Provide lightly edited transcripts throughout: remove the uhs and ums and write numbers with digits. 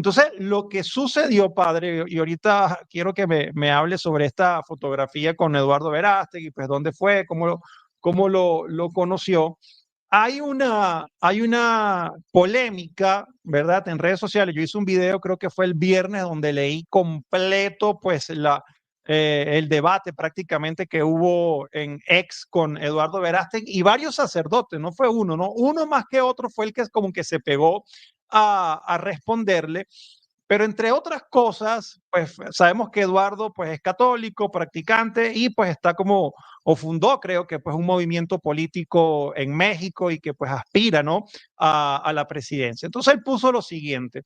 Entonces, lo que sucedió, padre, y ahorita quiero que me hable sobre esta fotografía con Eduardo Verástegui, pues dónde fue, cómo lo conoció. Hay una polémica, ¿verdad? En redes sociales. Yo hice un video, creo que fue el viernes, donde leí completo, pues, el debate prácticamente que hubo en X con Eduardo Verástegui y varios sacerdotes, no fue uno, ¿no? Uno más que otro fue el que como que se pegó a responderle. Pero entre otras cosas, pues sabemos que Eduardo pues es católico, practicante y pues está como, o fundó creo que pues un movimiento político en México y que pues aspira, ¿no? A la presidencia. Entonces él puso lo siguiente: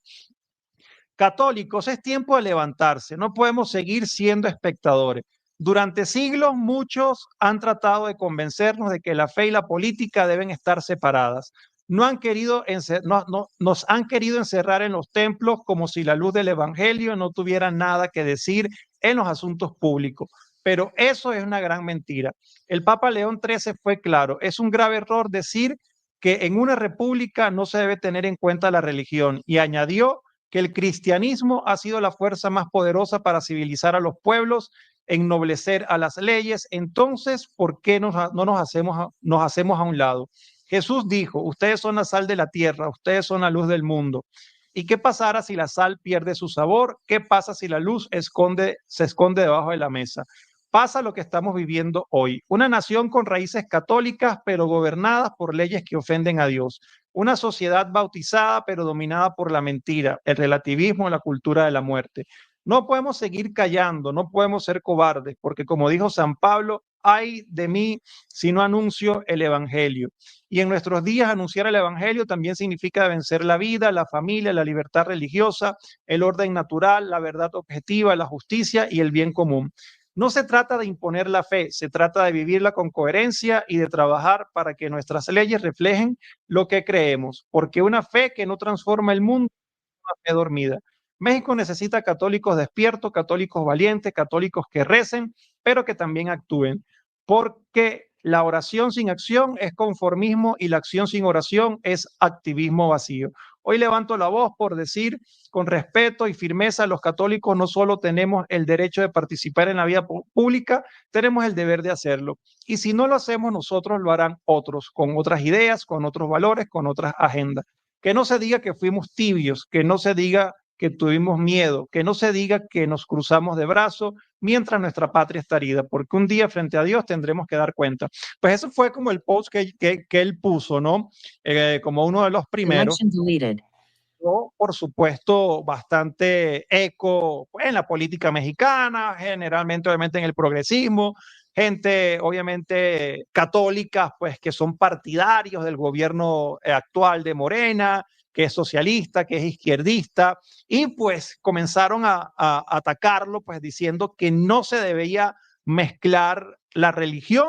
católicos, es tiempo de levantarse, no podemos seguir siendo espectadores. Durante siglos muchos han tratado de convencernos de que la fe y la política deben estar separadas. Nos han querido encerrar en los templos como si la luz del Evangelio no tuviera nada que decir en los asuntos públicos. Pero eso es una gran mentira. El Papa León XIII fue claro, es un grave error decir que en una república no se debe tener en cuenta la religión, y añadió que el cristianismo ha sido la fuerza más poderosa para civilizar a los pueblos, ennoblecer a las leyes. Entonces, ¿por qué no nos hacemos a un lado? Jesús dijo, ustedes son la sal de la tierra, ustedes son la luz del mundo. ¿Y qué pasará si la sal pierde su sabor? ¿Qué pasa si la luz se esconde debajo de la mesa? Pasa lo que estamos viviendo hoy. Una nación con raíces católicas, pero gobernadas por leyes que ofenden a Dios. Una sociedad bautizada, pero dominada por la mentira, el relativismo, la cultura de la muerte. No podemos seguir callando, no podemos ser cobardes, porque como dijo San Pablo, ay de mí si no anuncio el Evangelio. Y en nuestros días anunciar el Evangelio también significa vencer la vida, la familia, la libertad religiosa, el orden natural, la verdad objetiva, la justicia y el bien común. No se trata de imponer la fe, se trata de vivirla con coherencia y de trabajar para que nuestras leyes reflejen lo que creemos, porque una fe que no transforma el mundo es una fe dormida. México necesita católicos despiertos, católicos valientes, católicos que recen, pero que también actúen, porque la oración sin acción es conformismo y la acción sin oración es activismo vacío. Hoy levanto la voz por decir con respeto y firmeza, los católicos no solo tenemos el derecho de participar en la vida pública, tenemos el deber de hacerlo. Y si no lo hacemos nosotros, lo harán otros, con otras ideas, con otros valores, con otras agendas. Que no se diga que fuimos tibios, que no se diga que tuvimos miedo, que no se diga que nos cruzamos de brazos mientras nuestra patria está herida, porque un día frente a Dios tendremos que dar cuenta. Pues eso fue como el post que él puso, ¿no? Como uno de los primeros. Yo, por supuesto, bastante eco pues, en la política mexicana, generalmente, obviamente, en el progresismo, gente, obviamente, católica, pues que son partidarios del gobierno actual de Morena, que es socialista, que es izquierdista, y pues comenzaron a atacarlo, pues diciendo que no se debía mezclar la religión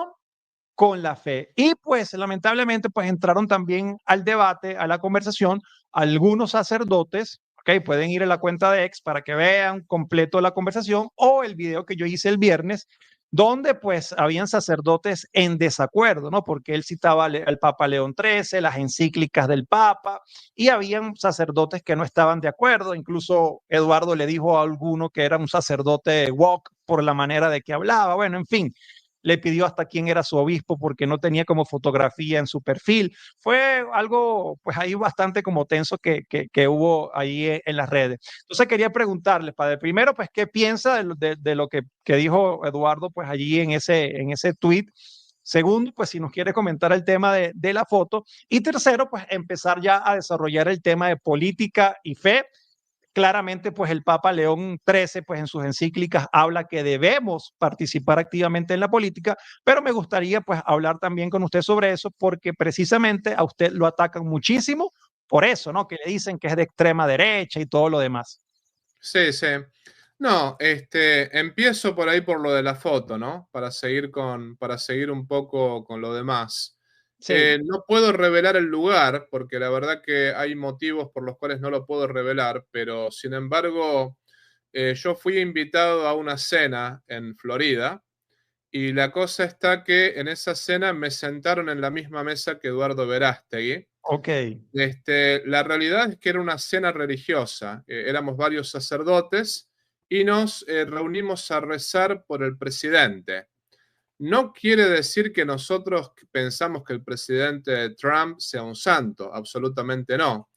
con la fe. Y pues lamentablemente pues entraron también al debate, a la conversación, algunos sacerdotes, ok, pueden ir a la cuenta de X para que vean completo la conversación o el video que yo hice el viernes, donde pues habían sacerdotes en desacuerdo, ¿no? Porque él citaba al Papa León XIII, las encíclicas del Papa, y habían sacerdotes que no estaban de acuerdo, incluso Eduardo le dijo a alguno que era un sacerdote woke por la manera de que hablaba, bueno, en fin, le pidió hasta quién era su obispo porque no tenía como fotografía en su perfil. Fue algo, pues ahí bastante como tenso que hubo ahí en las redes. Entonces quería preguntarle, padre, primero, pues, ¿qué piensa de lo que dijo Eduardo, pues allí en ese tweet? Segundo, pues si nos quiere comentar el tema de la foto. Y tercero, pues empezar ya a desarrollar el tema de política y fe. Claramente, pues el Papa León XIII, pues en sus encíclicas habla que debemos participar activamente en la política, pero me gustaría pues hablar también con usted sobre eso, porque precisamente a usted lo atacan muchísimo por eso, ¿no? Que le dicen que es de extrema derecha y todo lo demás. Sí, sí. No, empiezo por ahí por lo de la foto, ¿no? Para seguir un poco con lo demás. Sí. No puedo revelar el lugar, porque la verdad que hay motivos por los cuales no lo puedo revelar, pero sin embargo, yo fui invitado a una cena en Florida Y la cosa está que en esa cena me sentaron en la misma mesa que Eduardo Verástegui. Ok, La realidad es que era una cena religiosa. Éramos varios sacerdotes y nos reunimos a rezar por el presidente. No quiere decir que nosotros pensamos que el presidente Trump sea un santo, absolutamente no.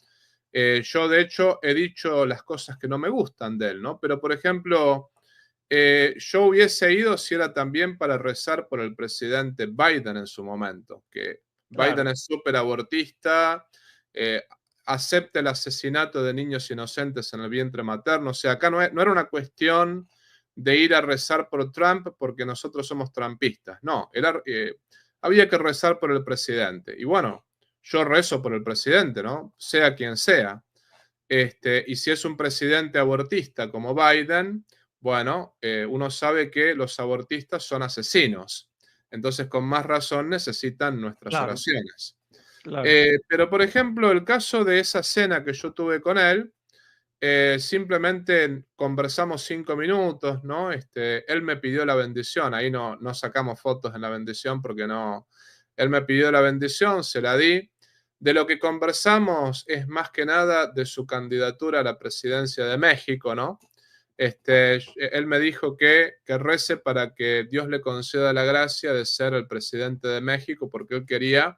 Yo, de hecho, he dicho las cosas que no me gustan de él, ¿no? Pero, por ejemplo, yo hubiese ido si era también para rezar por el presidente Biden en su momento, que Biden claro. es súper abortista, eh, acepta el asesinato de niños inocentes en el vientre materno. O sea, acá no era una cuestión de ir a rezar por Trump porque nosotros somos trumpistas. No, había que rezar por el presidente. Y bueno, yo rezo por el presidente, ¿no? Sea quien sea. Y si es un presidente abortista como Biden, bueno, uno sabe que los abortistas son asesinos. Entonces, con más razón, necesitan nuestras Claro, oraciones. claro. Pero, por ejemplo, el caso de esa cena que yo tuve con él, simplemente conversamos 5 minutos, ¿no? Él me pidió la bendición, ahí no sacamos fotos en la bendición porque no, él me pidió la bendición, se la di. De lo que conversamos es más que nada de su candidatura a la presidencia de México, ¿no? Él me dijo que rece para que Dios le conceda la gracia de ser el presidente de México porque él quería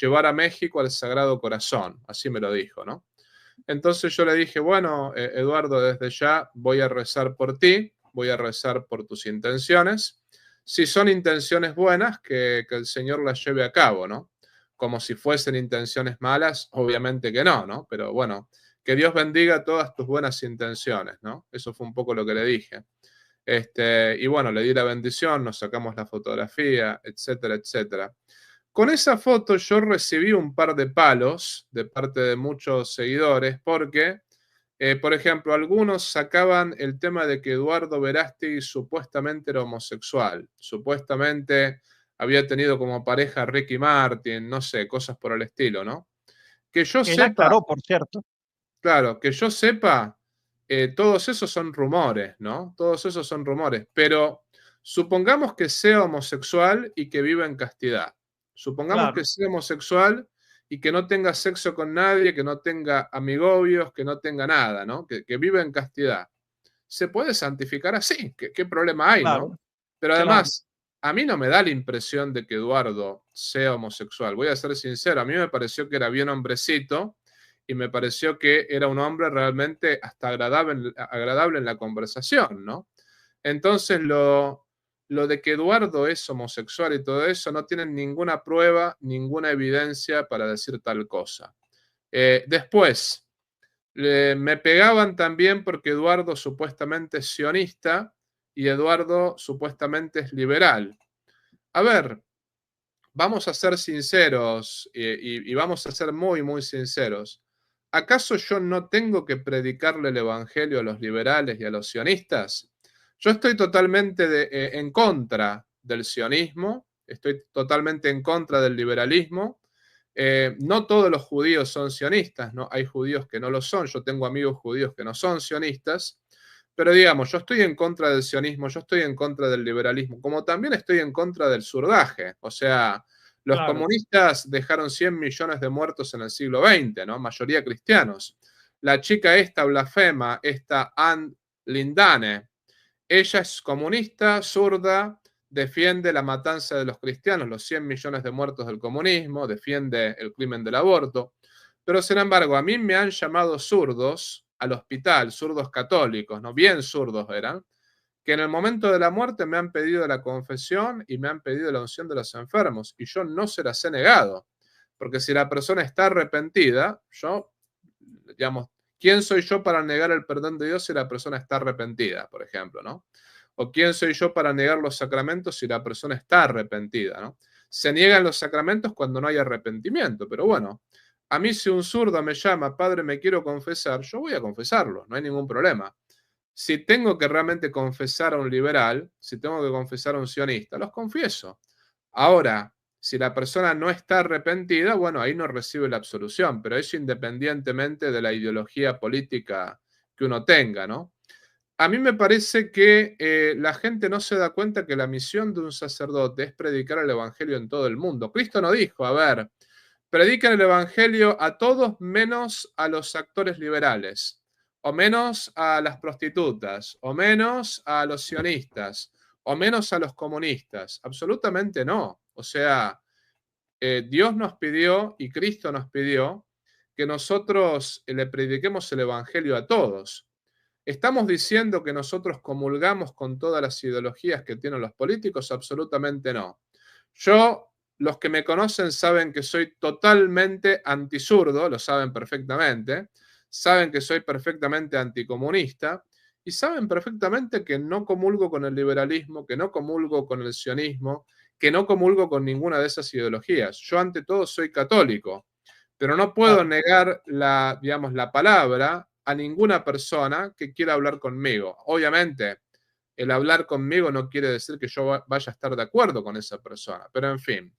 llevar a México al Sagrado Corazón, así me lo dijo, ¿no? Entonces yo le dije, bueno, Eduardo, desde ya voy a rezar por ti, voy a rezar por tus intenciones. Si son intenciones buenas, que el Señor las lleve a cabo, ¿no? Como si fuesen intenciones malas, obviamente que no, ¿no? Pero bueno, que Dios bendiga todas tus buenas intenciones, ¿no? Eso fue un poco lo que le dije. Y bueno, le di la bendición, nos sacamos la fotografía, etcétera, etcétera. Con esa foto yo recibí un par de palos de parte de muchos seguidores porque, por ejemplo, algunos sacaban el tema de que Eduardo Verástegui supuestamente era homosexual, supuestamente había tenido como pareja a Ricky Martin, no sé, cosas por el estilo, ¿no? Que yo Él sepa, aclaró, por cierto. claro, que yo sepa, todos esos son rumores, ¿no? Todos esos son rumores, pero supongamos que sea homosexual y que viva en castidad. Supongamos que Claro, sea homosexual y que no tenga sexo con nadie, que no tenga amigobios, que no tenga nada, ¿no? Que viva en castidad. Se puede santificar así, ¿qué problema hay, no? claro, Pero claro. además, a mí no me da la impresión de que Eduardo sea homosexual. Voy a ser sincero, a mí me pareció que era bien hombrecito y me pareció que era un hombre realmente hasta agradable en la conversación, ¿no? Entonces, lo de que Eduardo es homosexual y todo eso no tienen ninguna prueba, ninguna evidencia para decir tal cosa. Después, me pegaban también porque Eduardo supuestamente es sionista y Eduardo supuestamente es liberal. A ver, vamos a ser sinceros y vamos a ser muy, muy sinceros. ¿Acaso yo no tengo que predicarle el evangelio a los liberales y a los sionistas? Yo estoy totalmente en contra del sionismo, estoy totalmente en contra del liberalismo. No todos los judíos son sionistas, ¿no? Hay judíos que no lo son. Yo tengo amigos judíos que no son sionistas. Pero digamos, yo estoy en contra del sionismo, yo estoy en contra del liberalismo, como también estoy en contra del surdaje. O sea, los Claro, comunistas dejaron 100 millones de muertos en el siglo XX, ¿no? Mayoría cristianos. La chica esta blasfema, esta Anne Lindane, ella es comunista, zurda, defiende la matanza de los cristianos, los 100 millones de muertos del comunismo, defiende el crimen del aborto. Pero sin embargo, a mí me han llamado zurdos al hospital, zurdos católicos, ¿no? Bien zurdos eran, que en el momento de la muerte me han pedido la confesión y me han pedido la unción de los enfermos, y yo no se las he negado, porque si la persona está arrepentida, yo, digamos, ¿quién soy yo para negar el perdón de Dios si la persona está arrepentida, por ejemplo, ¿no? O quién soy yo para negar los sacramentos si la persona está arrepentida, ¿no? Se niegan los sacramentos cuando no hay arrepentimiento, pero bueno, a mí si un zurdo me llama, padre, me quiero confesar, yo voy a confesarlo, no hay ningún problema. Si tengo que realmente confesar a un liberal, si tengo que confesar a un sionista, los confieso. Ahora, si la persona no está arrepentida, bueno, ahí no recibe la absolución, pero eso independientemente de la ideología política que uno tenga, ¿no? A mí me parece que la gente no se da cuenta que la misión de un sacerdote es predicar el evangelio en todo el mundo. Cristo no dijo, a ver, predican el evangelio a todos menos a los actores liberales, o menos a las prostitutas, o menos a los sionistas, o menos a los comunistas. Absolutamente no. O sea, Dios nos pidió y Cristo nos pidió que nosotros le prediquemos el evangelio a todos. ¿Estamos diciendo que nosotros comulgamos con todas las ideologías que tienen los políticos? Absolutamente no. Yo, los que me conocen saben que soy totalmente antizurdo, lo saben perfectamente, saben que soy perfectamente anticomunista y saben perfectamente que no comulgo con el liberalismo, que no comulgo con el sionismo, que no comulgo con ninguna de esas ideologías. Yo ante todo soy católico, pero no puedo Claro, negar la, digamos, la palabra a ninguna persona que quiera hablar conmigo. Obviamente, el hablar conmigo no quiere decir que yo vaya a estar de acuerdo con esa persona, pero en fin.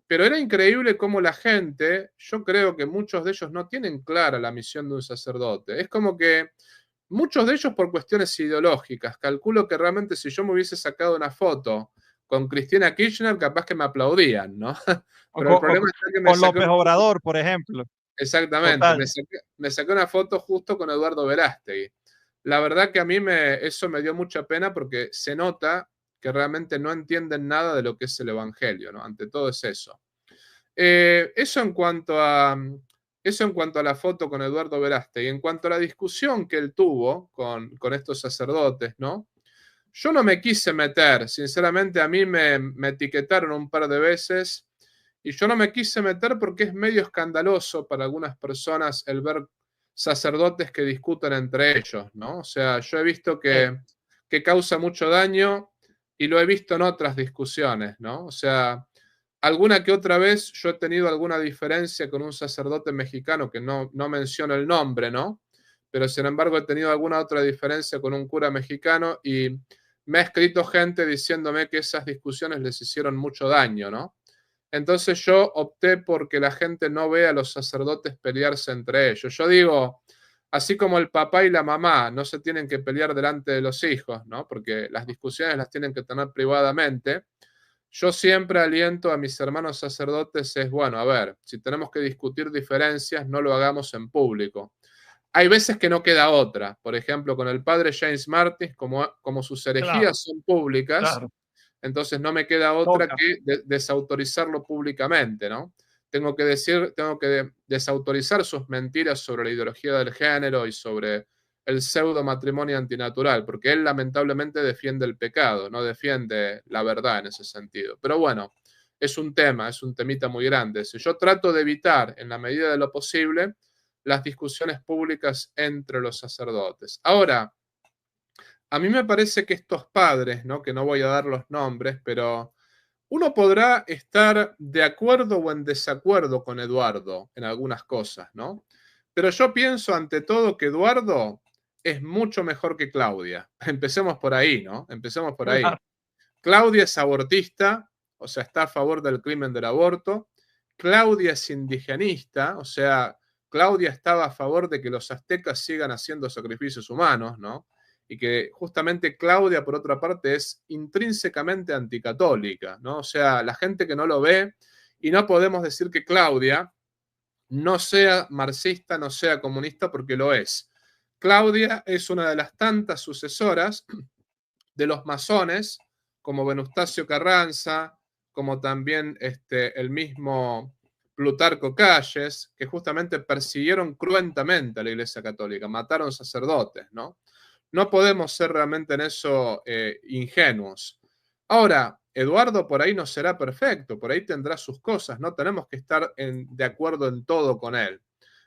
Pero era increíble cómo la gente, yo creo que muchos de ellos no tienen clara la misión de un sacerdote. Es como que muchos de ellos por cuestiones ideológicas. Calculo que realmente si yo me hubiese sacado una foto con Cristina Kirchner, capaz que me aplaudían, ¿no? o Pero el con, problema está que me con saqué López una foto. Obrador, por ejemplo. Exactamente, Total. me saqué una foto justo con Eduardo Verástegui. La verdad que a mí eso me dio mucha pena porque se nota que realmente no entienden nada de lo que es el Evangelio, ¿no? Ante todo es eso. Eso en cuanto a, eso en cuanto a la foto con Eduardo Verástegui. En cuanto a la discusión que él tuvo con estos sacerdotes, ¿no? Yo no me quise meter, sinceramente a mí me etiquetaron un par de veces y yo no me quise meter porque es medio escandaloso para algunas personas el ver sacerdotes que discuten entre ellos, ¿no? O sea, yo he visto Sí, que causa mucho daño y lo he visto en otras discusiones, ¿no? O sea, alguna que otra vez yo he tenido alguna diferencia con un sacerdote mexicano que no menciono el nombre, ¿no? Pero sin embargo he tenido alguna otra diferencia con un cura mexicano y me ha escrito gente diciéndome que esas discusiones les hicieron mucho daño, ¿no? Entonces yo opté por que la gente no vea a los sacerdotes pelearse entre ellos. Yo digo, así como el papá y la mamá no se tienen que pelear delante de los hijos, ¿no? Porque las discusiones las tienen que tener privadamente. Yo siempre aliento a mis hermanos sacerdotes es, bueno, a ver, si tenemos que discutir diferencias, no lo hagamos en público. Hay veces que no queda otra. Por ejemplo, con el padre James Martin, como sus claro, herejías son públicas, claro. entonces no me queda otra Toca. que desautorizarlo públicamente, ¿no? Tengo que desautorizar sus mentiras sobre la ideología del género y sobre el pseudo matrimonio antinatural, porque él lamentablemente defiende el pecado, no defiende la verdad en ese sentido. Pero bueno, es un tema, es un temita muy grande. Si yo trato de evitar, en la medida de lo posible, las discusiones públicas entre los sacerdotes. Ahora, a mí me parece que estos padres, ¿no? Que no voy a dar los nombres, pero uno podrá estar de acuerdo o en desacuerdo con Eduardo en algunas cosas, ¿no? Pero yo pienso ante todo que Eduardo es mucho mejor que Claudia. Empecemos por ahí, ¿no? Empecemos por ahí. Claro. Claudia es abortista, o sea, está a favor del crimen del aborto. Claudia es indigenista, o sea, Claudia estaba a favor de que los aztecas sigan haciendo sacrificios humanos, ¿no? Y que justamente Claudia, por otra parte, es intrínsecamente anticatólica, ¿no? O sea, la gente que no lo ve, y no podemos decir que Claudia no sea marxista, no sea comunista, porque lo es. Claudia es una de las tantas sucesoras de los masones, como Venustacio Carranza, como también el mismo Plutarco Calles, que justamente persiguieron cruentamente a la Iglesia Católica, mataron sacerdotes, ¿no? No podemos ser realmente en eso ingenuos. Ahora, Eduardo por ahí no será perfecto, por ahí tendrá sus cosas, no tenemos que estar de acuerdo en todo con él.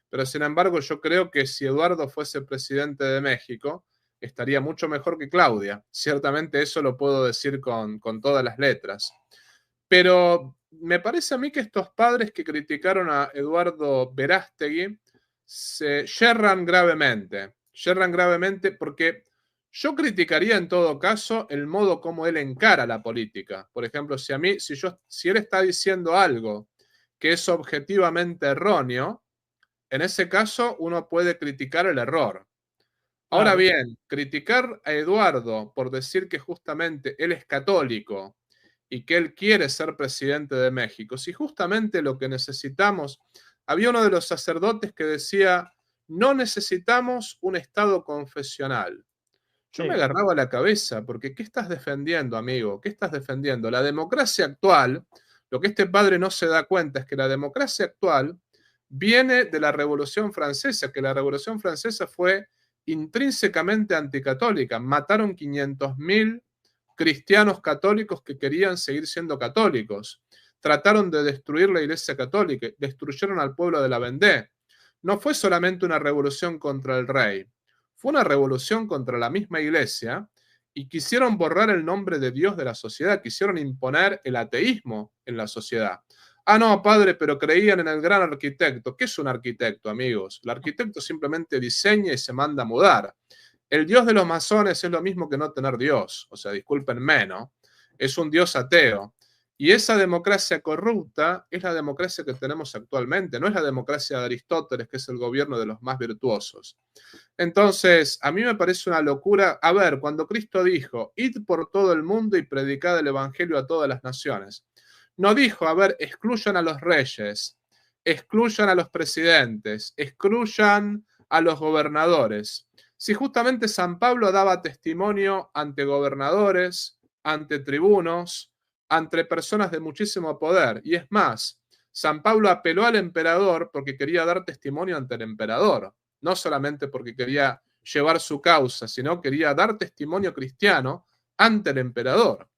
Pero sin embargo, yo creo que si Eduardo fuese presidente de México, estaría mucho mejor que Claudia. Ciertamente eso lo puedo decir con todas las letras. Pero me parece a mí que estos padres que criticaron a Eduardo Verástegui se yerran gravemente porque yo criticaría en todo caso el modo como él encara la política. Por ejemplo, si él está diciendo algo que es objetivamente erróneo, en ese caso uno puede criticar el error. Ahora claro, bien, criticar a Eduardo por decir que justamente él es católico y que él quiere ser presidente de México, si justamente lo que necesitamos, había uno de los sacerdotes que decía, no necesitamos un estado confesional. Yo me sí, agarraba la cabeza, porque ¿qué estás defendiendo, amigo? ¿Qué estás defendiendo? La democracia actual, lo que este padre no se da cuenta es que la democracia actual viene de la Revolución Francesa, que la Revolución Francesa fue intrínsecamente anticatólica. Mataron 500.000 cristianos católicos que querían seguir siendo católicos. Trataron de destruir la Iglesia Católica, destruyeron al pueblo de la Vendée. No fue solamente una revolución contra el rey, fue una revolución contra la misma Iglesia y quisieron borrar el nombre de Dios de la sociedad, quisieron imponer el ateísmo en la sociedad. Ah, no, padre, pero creían en el gran arquitecto. ¿Qué es un arquitecto, amigos? El arquitecto simplemente diseña y se manda a mudar. El Dios de los masones es lo mismo que no tener Dios. O sea, discúlpenme, ¿no? Es un Dios ateo. Y esa democracia corrupta es la democracia que tenemos actualmente, no es la democracia de Aristóteles, que es el gobierno de los más virtuosos. Entonces, a mí me parece una locura. A ver, cuando Cristo dijo, id por todo el mundo y predicad el Evangelio a todas las naciones, no dijo, a ver, excluyan a los reyes, excluyan a los presidentes, excluyan a los gobernadores. Si justamente San Pablo daba testimonio ante gobernadores, ante tribunos, ante personas de muchísimo poder, y es más, San Pablo apeló al emperador porque quería dar testimonio ante el emperador, no solamente porque quería llevar su causa, sino quería dar testimonio cristiano ante el emperador.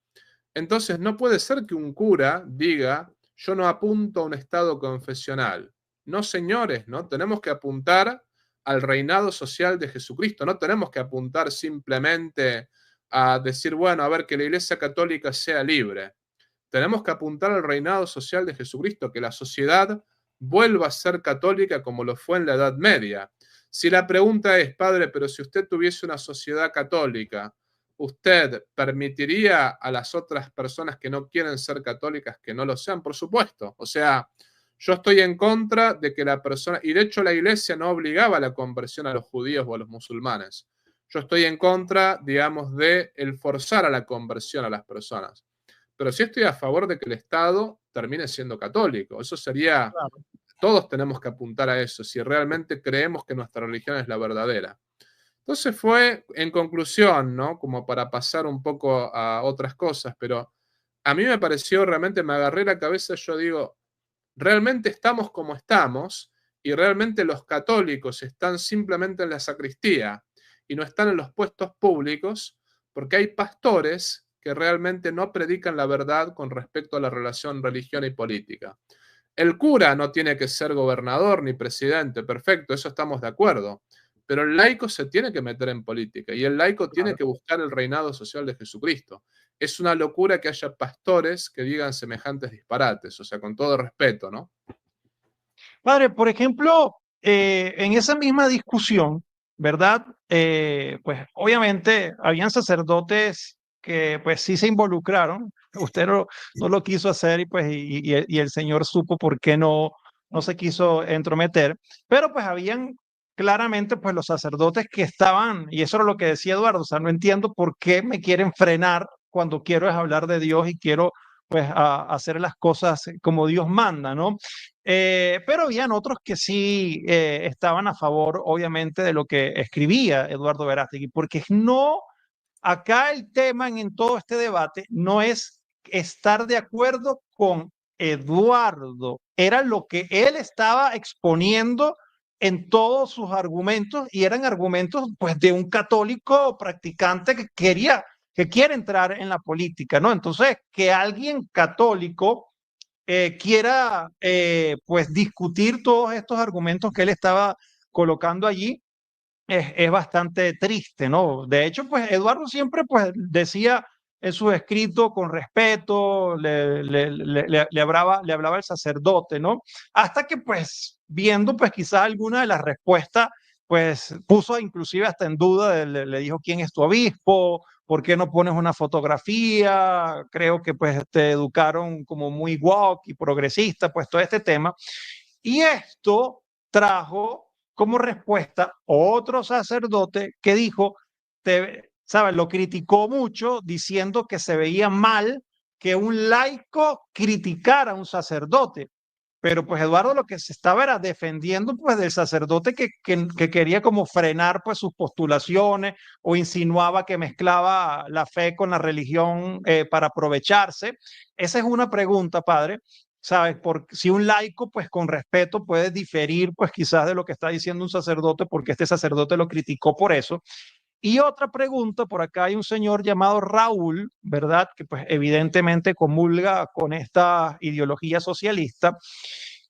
Entonces no puede ser que un cura diga, yo no apunto a un estado confesional. No, señores, ¿no? Tenemos que apuntar al reinado social de Jesucristo, no tenemos que apuntar simplemente a decir, bueno, a ver, que la Iglesia Católica sea libre. Tenemos que apuntar al reinado social de Jesucristo, que la sociedad vuelva a ser católica como lo fue en la Edad Media. Si la pregunta es, padre, pero si usted tuviese una sociedad católica, ¿usted permitiría a las otras personas que no quieren ser católicas que no lo sean? Por supuesto. O sea, yo estoy en contra de que la persona, y de hecho la iglesia no obligaba la conversión a los judíos o a los musulmanes. Yo estoy en contra, digamos, de el forzar a la conversión a las personas. Pero sí estoy a favor de que el Estado termine siendo católico. Eso sería, claro. todos tenemos que apuntar a eso, si realmente creemos que nuestra religión es la verdadera. Entonces fue, en conclusión, ¿no? Como para pasar un poco a otras cosas, pero a mí me pareció, realmente me agarré la cabeza, yo digo, realmente estamos como estamos y realmente los católicos están simplemente en la sacristía y no están en los puestos públicos porque hay pastores que realmente no predican la verdad con respecto a la relación religión y política. El cura no tiene que ser gobernador ni presidente, perfecto, eso estamos de acuerdo. Pero el laico se tiene que meter en política y el laico tiene Claro. que buscar el reinado social de Jesucristo. Es una locura que haya pastores que digan semejantes disparates, o sea, con todo respeto, ¿no? Padre, por ejemplo, en esa misma discusión, ¿verdad? Pues obviamente habían sacerdotes que pues sí se involucraron. Usted no lo quiso hacer y pues y el Señor supo por qué no se quiso entrometer, pero pues habían claramente pues los sacerdotes que estaban, y eso era lo que decía Eduardo, o sea, no entiendo por qué me quieren frenar cuando quiero es hablar de Dios y quiero pues hacer las cosas como Dios manda, ¿no? Pero habían otros que sí estaban a favor, obviamente, de lo que escribía Eduardo Verástegui, porque no, acá el tema en todo este debate no es estar de acuerdo con Eduardo, era lo que él estaba exponiendo en todos sus argumentos y eran argumentos pues de un católico practicante que quiere entrar en la política, ¿no? Entonces, que alguien católico quiera pues discutir todos estos argumentos que él estaba colocando allí es bastante triste, ¿no? De hecho, pues Eduardo siempre pues decía en sus escritos con respeto, le hablaba al sacerdote, ¿no? Hasta que pues viendo pues quizás alguna de las respuestas, pues puso inclusive hasta en duda, le dijo quién es tu obispo, por qué no pones una fotografía, creo que pues te educaron como muy woke y progresista, pues todo este tema. Y esto trajo como respuesta otro sacerdote que dijo, ¿sabes? Lo criticó mucho diciendo que se veía mal que un laico criticara a un sacerdote. Pero pues Eduardo lo que se estaba era defendiendo pues del sacerdote que quería como frenar pues sus postulaciones o insinuaba que mezclaba la fe con la religión para aprovecharse. Esa es una pregunta, padre. ¿Sabes? Porque si un laico, pues con respeto, puede diferir, pues quizás de lo que está diciendo un sacerdote, porque este sacerdote lo criticó por eso. Y otra pregunta, por acá hay un señor llamado Raúl, ¿verdad? Que pues evidentemente comulga con esta ideología socialista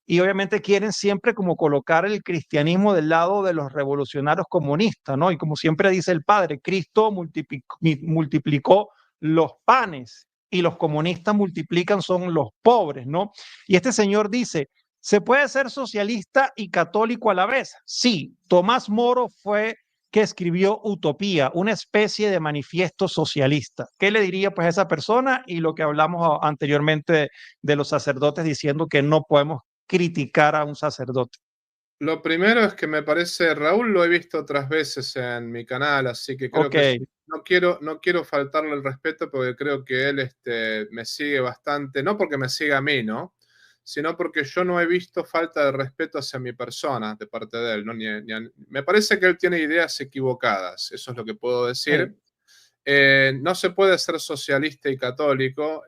y obviamente quieren siempre como colocar el cristianismo del lado de los revolucionarios comunistas, ¿no? Y como siempre dice el padre, Cristo multiplicó los panes y los comunistas multiplican son los pobres, ¿no? Y este señor dice, ¿se puede ser socialista y católico a la vez? Sí, Tomás Moro fue que escribió Utopía, una especie de manifiesto socialista. ¿Qué le diría pues a esa persona? Y lo que hablamos anteriormente de los sacerdotes diciendo que no podemos criticar a un sacerdote. Lo primero es que me parece, Raúl lo he visto otras veces en mi canal, así que creo Ok, que no quiero faltarle el respeto porque creo que él me sigue bastante, no porque me siga a mí, ¿no? Sino porque yo no he visto falta de respeto hacia mi persona de parte de él, ¿no? Me parece que él tiene ideas equivocadas, eso es lo que puedo decir. No se puede ser socialista y católico.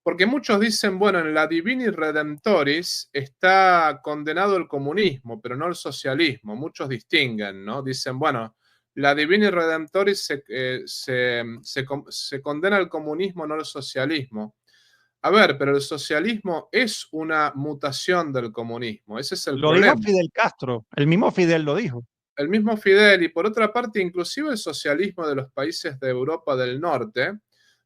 Porque muchos dicen, bueno, en la Divini Redemptoris está condenado el comunismo, pero no el socialismo. Muchos distinguen, ¿no? Dicen, bueno, la Divini Redemptoris se condena el comunismo, no el socialismo. A ver, pero el socialismo es una mutación del comunismo. Ese es el lo dijo problema. Fidel Castro, el mismo Fidel lo dijo. El mismo Fidel y por otra parte, inclusive el socialismo de los países de Europa del Norte,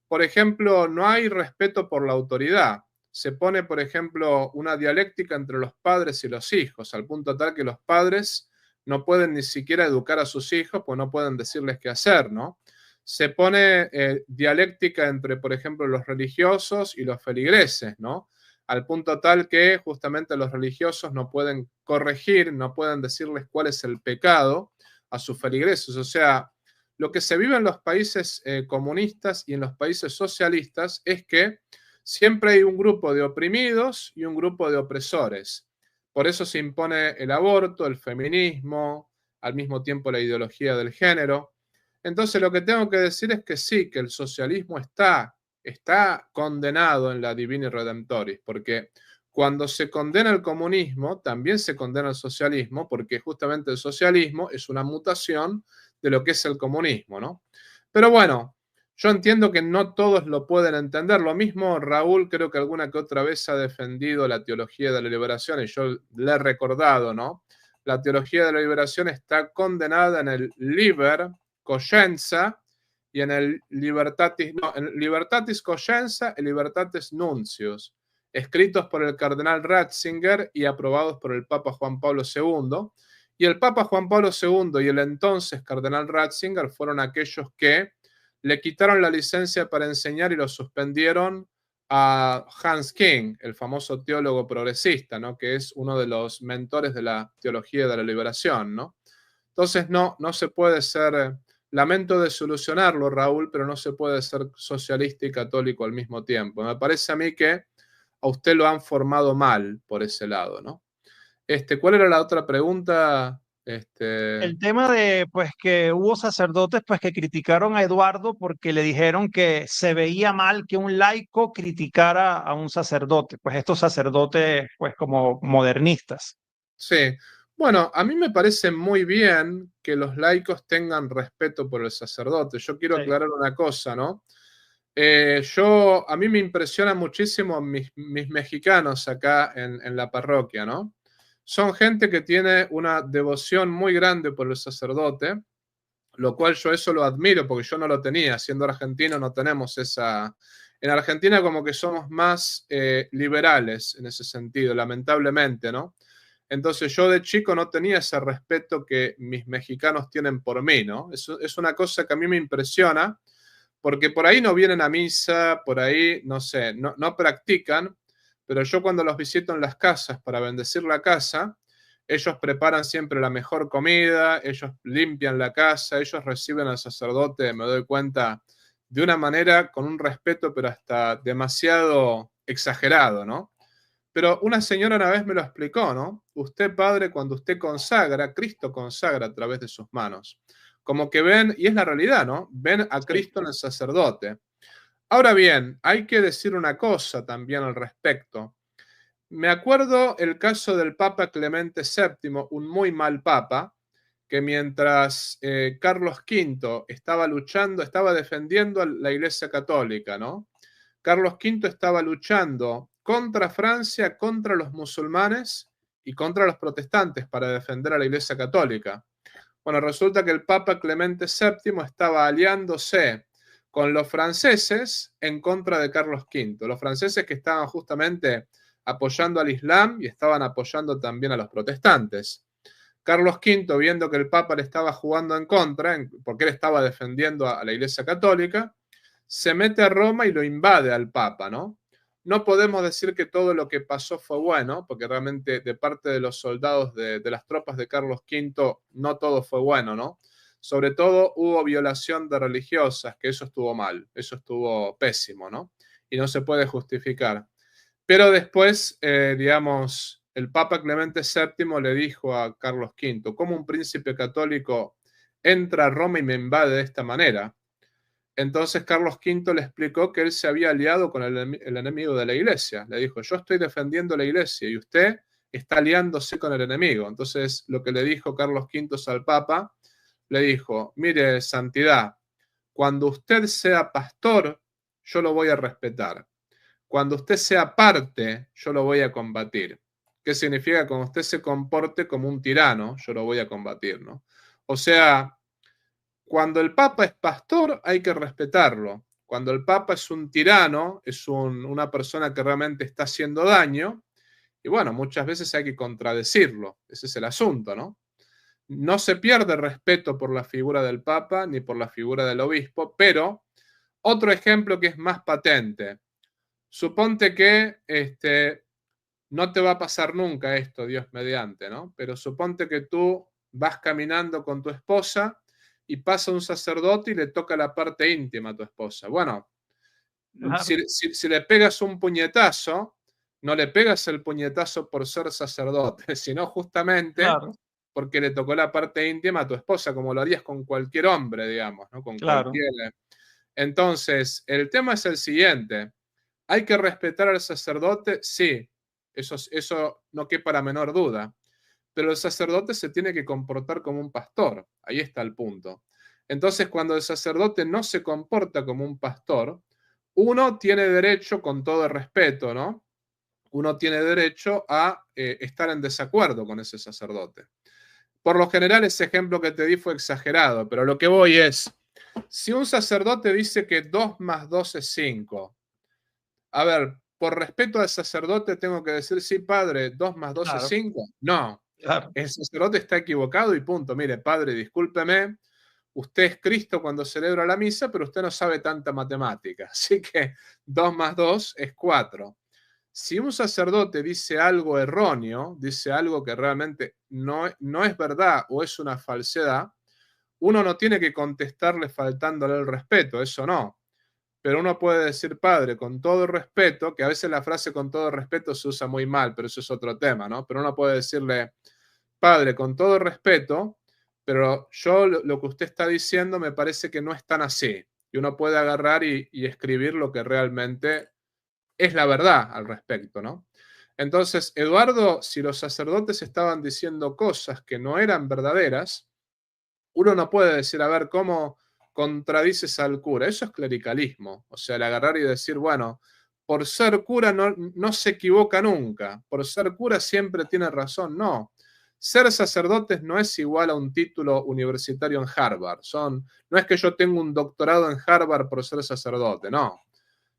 por ejemplo, no hay respeto por la autoridad. Se pone, por ejemplo, una dialéctica entre los padres y los hijos, al punto tal que los padres no pueden ni siquiera educar a sus hijos, pues no pueden decirles qué hacer, ¿no? Se pone dialéctica entre, por ejemplo, los religiosos y los feligreses, ¿no? Al punto tal que justamente los religiosos no pueden corregir, no pueden decirles cuál es el pecado a sus feligreses. O sea, lo que se vive en los países comunistas y en los países socialistas es que siempre hay un grupo de oprimidos y un grupo de opresores. Por eso se impone el aborto, el feminismo, al mismo tiempo la ideología del género. Entonces lo que tengo que decir es que sí, que el socialismo está condenado en la Divini Redemptoris, porque cuando se condena el comunismo, también se condena el socialismo, porque justamente el socialismo es una mutación de lo que es el comunismo, ¿no? Pero bueno, yo entiendo que no todos lo pueden entender. Lo mismo Raúl creo que alguna que otra vez ha defendido la teología de la liberación y yo le he recordado, ¿no? La teología de la liberación está condenada en el Liber Coscienza y en el Libertatis Coscienza y Libertatis Nuncius, escritos por el cardenal Ratzinger y aprobados por el Papa Juan Pablo II. Y el Papa Juan Pablo II y el entonces cardenal Ratzinger fueron aquellos que le quitaron la licencia para enseñar y lo suspendieron a Hans King, el famoso teólogo progresista, ¿no? Que es uno de los mentores de la teología de la liberación, ¿no? Entonces no se puede ser, lamento desilusionarlo, Raúl, pero no se puede ser socialista y católico al mismo tiempo. Me parece a mí que a usted lo han formado mal por ese lado, ¿no? ¿Cuál era la otra pregunta? El tema de pues que hubo sacerdotes pues que criticaron a Eduardo porque le dijeron que se veía mal que un laico criticara a un sacerdote, pues estos sacerdotes pues como modernistas. Sí. Bueno, a mí me parece muy bien que los laicos tengan respeto por el sacerdote. Yo quiero Sí. aclarar una cosa, ¿no? A mí me impresiona muchísimo mis mexicanos acá en la parroquia, ¿no? Son gente que tiene una devoción muy grande por el sacerdote, lo cual yo eso lo admiro porque yo no lo tenía. Siendo argentino no tenemos esa... En Argentina como que somos más liberales en ese sentido, lamentablemente, ¿no? Entonces yo de chico no tenía ese respeto que mis mexicanos tienen por mí, ¿no? Eso es una cosa que a mí me impresiona porque por ahí no vienen a misa, por ahí, no sé, no practican, pero yo cuando los visito en las casas para bendecir la casa, Ellos preparan siempre la mejor comida, ellos limpian la casa, ellos reciben al sacerdote, me doy cuenta, de una manera con un respeto, pero hasta demasiado exagerado, ¿no? Pero una señora una vez me lo explicó, ¿no? Usted, padre, cuando usted consagra, Cristo consagra a través de sus manos. Como que ven, y es la realidad, ¿no? Ven a Sí, Cristo en el sacerdote. Ahora bien, hay que decir una cosa también al respecto. Me acuerdo el caso del Papa Clemente VII, un muy mal papa, que mientras Carlos V estaba luchando, estaba defendiendo a la Iglesia Católica, ¿no? Carlos V estaba luchando contra Francia, contra los musulmanes y contra los protestantes para defender a la Iglesia Católica. Bueno, resulta que el Papa Clemente VII estaba aliándose con los franceses en contra de Carlos V. Los franceses que estaban justamente apoyando al Islam y estaban apoyando también a los protestantes. Carlos V, viendo que el Papa le estaba jugando en contra, porque él estaba defendiendo a la Iglesia Católica, se mete a Roma y lo invade al Papa, ¿no? No podemos decir que todo lo que pasó fue bueno, porque realmente de parte de los soldados de las tropas de Carlos V no todo fue bueno, ¿no? Sobre todo hubo violación de religiosas, que eso estuvo mal, eso estuvo pésimo, ¿no? Y no se puede justificar. Pero después, digamos, el Papa Clemente VII le dijo a Carlos V, ¿cómo un príncipe católico entra a Roma y me invade de esta manera? Entonces Carlos V le explicó que él se había aliado con el enemigo de la iglesia. Le dijo, yo estoy defendiendo la iglesia y usted está aliándose con el enemigo. Entonces lo que le dijo Carlos V al Papa, le dijo, mire, santidad, cuando usted sea pastor, yo lo voy a respetar. Cuando usted sea parte, yo lo voy a combatir. ¿Qué significa? Cuando usted se comporte como un tirano, yo lo voy a combatir, ¿no? O sea, cuando el Papa es pastor, hay que respetarlo. Cuando el Papa es un tirano, es una persona que realmente está haciendo daño, y bueno, muchas veces hay que contradecirlo. Ese es el asunto, ¿no? No se pierde respeto por la figura del Papa ni por la figura del obispo, pero otro ejemplo que es más patente. Suponte que no te va a pasar nunca esto, Dios mediante, ¿no? Pero suponte que tú vas caminando con tu esposa y pasa un sacerdote y le toca la parte íntima a tu esposa. Bueno, claro, si le pegas un puñetazo, no le pegas el puñetazo por ser sacerdote, sino justamente claro, porque le tocó la parte íntima a tu esposa, como lo harías con cualquier hombre, digamos, ¿no? Con claro. cualquier... Entonces, el tema es el siguiente. ¿Hay que respetar al sacerdote? Sí, eso no quepa la menor duda. Pero el sacerdote se tiene que comportar como un pastor. Ahí está el punto. Entonces, cuando el sacerdote no se comporta como un pastor, uno tiene derecho, con todo el respeto, ¿no? Uno tiene derecho a estar en desacuerdo con ese sacerdote. Por lo general, ese ejemplo que te di fue exagerado, pero lo que voy es, si un sacerdote dice que 2 más 2 es 5, a ver, por respeto al sacerdote tengo que decir, sí, padre, 2 más 2 es Claro, 5. No, claro, el sacerdote está equivocado y punto. Mire, padre, discúlpeme, usted es Cristo cuando celebra la misa, pero usted no sabe tanta matemática. Así que 2 más 2 es 4. Si un sacerdote dice algo erróneo, dice algo que realmente no es verdad o es una falsedad, uno no tiene que contestarle faltándole el respeto, eso no. Pero uno puede decir, padre, con todo respeto, que a veces la frase con todo respeto se usa muy mal, pero eso es otro tema, ¿no? Pero uno puede decirle, padre, con todo respeto, pero yo lo que usted está diciendo me parece que no es tan así. Y uno puede agarrar y escribir lo que realmente es la verdad al respecto, ¿no? Entonces, Eduardo, si los sacerdotes estaban diciendo cosas que no eran verdaderas, uno no puede decir, a ver, ¿cómo contradices al cura? Eso es clericalismo. O sea, el agarrar y decir, bueno, por ser cura no se equivoca nunca, por ser cura siempre tiene razón. No. Ser sacerdotes no es igual a un título universitario en Harvard. No es que yo tenga un doctorado en Harvard por ser sacerdote, no.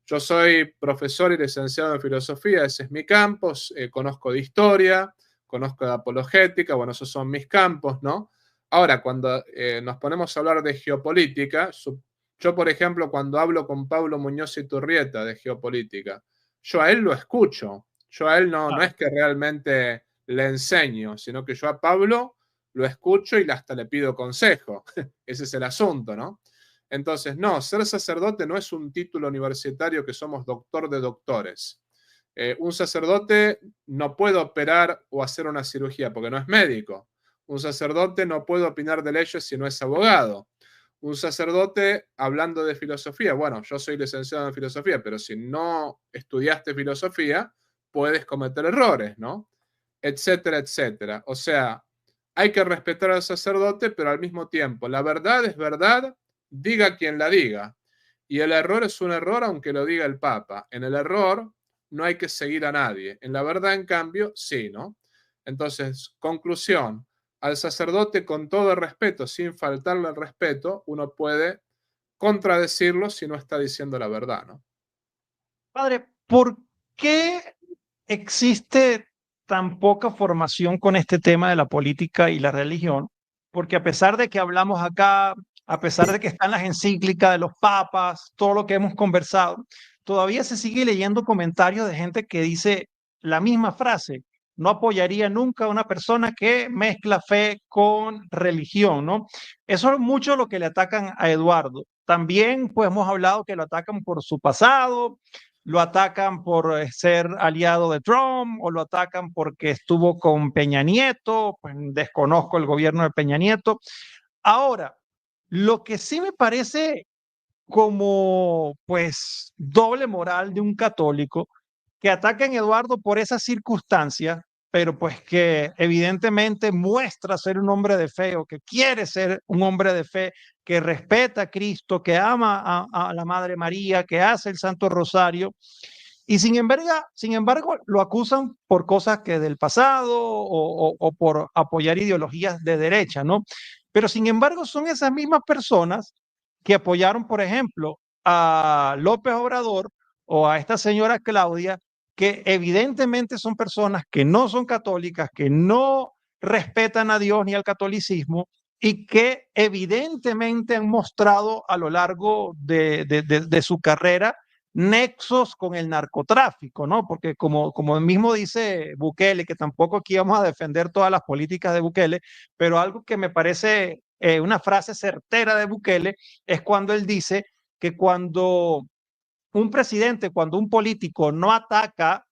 Yo soy profesor y licenciado en filosofía, ese es mi campo, conozco de historia, conozco de apologética, bueno, esos son mis campos, ¿no? Ahora, cuando nos ponemos a hablar de geopolítica, yo, por ejemplo, cuando hablo con Pablo Muñoz y Turrieta de geopolítica, yo a él lo escucho, yo a él no claro. es que realmente le enseño, sino que yo a Pablo lo escucho y hasta le pido consejo. Ese es el asunto, ¿no? Entonces, no, ser sacerdote no es un título universitario que somos doctor de doctores. Un sacerdote no puede operar o hacer una cirugía porque no es médico. Un sacerdote no puede opinar de leyes si no es abogado. Un sacerdote, hablando de filosofía, bueno, yo soy licenciado en filosofía, pero si no estudiaste filosofía, puedes cometer errores, ¿no? Etcétera, etcétera. O sea, hay que respetar al sacerdote, pero al mismo tiempo, la verdad es verdad, diga quien la diga. Y el error es un error aunque lo diga el Papa. En el error no hay que seguir a nadie. En la verdad, en cambio, sí, ¿no? Entonces, conclusión, al sacerdote con todo el respeto, sin faltarle el respeto, uno puede contradecirlo si no está diciendo la verdad, ¿no? Padre, ¿por qué existe tan poca formación con este tema de la política y la religión? Porque a pesar de que hablamos acá, a pesar de que están las encíclicas de los papas, todo lo que hemos conversado, todavía se sigue leyendo comentarios de gente que dice la misma frase: no apoyaría nunca a una persona que mezcla fe con religión, ¿no? Eso es mucho lo que le atacan a Eduardo. También, pues hemos hablado que lo atacan por su pasado, lo atacan por ser aliado de Trump o lo atacan porque estuvo con Peña Nieto, pues desconozco el gobierno de Peña Nieto. Ahora, lo que sí me parece como pues doble moral de un católico que ataquen a Eduardo por esas circunstancias, pero pues que evidentemente muestra ser un hombre de fe o que quiere ser un hombre de fe, que respeta a Cristo, que ama a la Madre María, que hace el Santo Rosario. Y sin embargo, lo acusan por cosas que del pasado o por apoyar ideologías de derecha, ¿no? Pero sin embargo, son esas mismas personas que apoyaron, por ejemplo, a López Obrador o a esta señora Claudia, que evidentemente son personas que no son católicas, que no respetan a Dios ni al catolicismo y que evidentemente han mostrado a lo largo de su carrera nexos con el narcotráfico, ¿no? Porque como mismo dice Bukele, que tampoco aquí vamos a defender todas las políticas de Bukele, pero algo que me parece una frase certera de Bukele es cuando él dice que cuando un presidente, cuando un político no ataca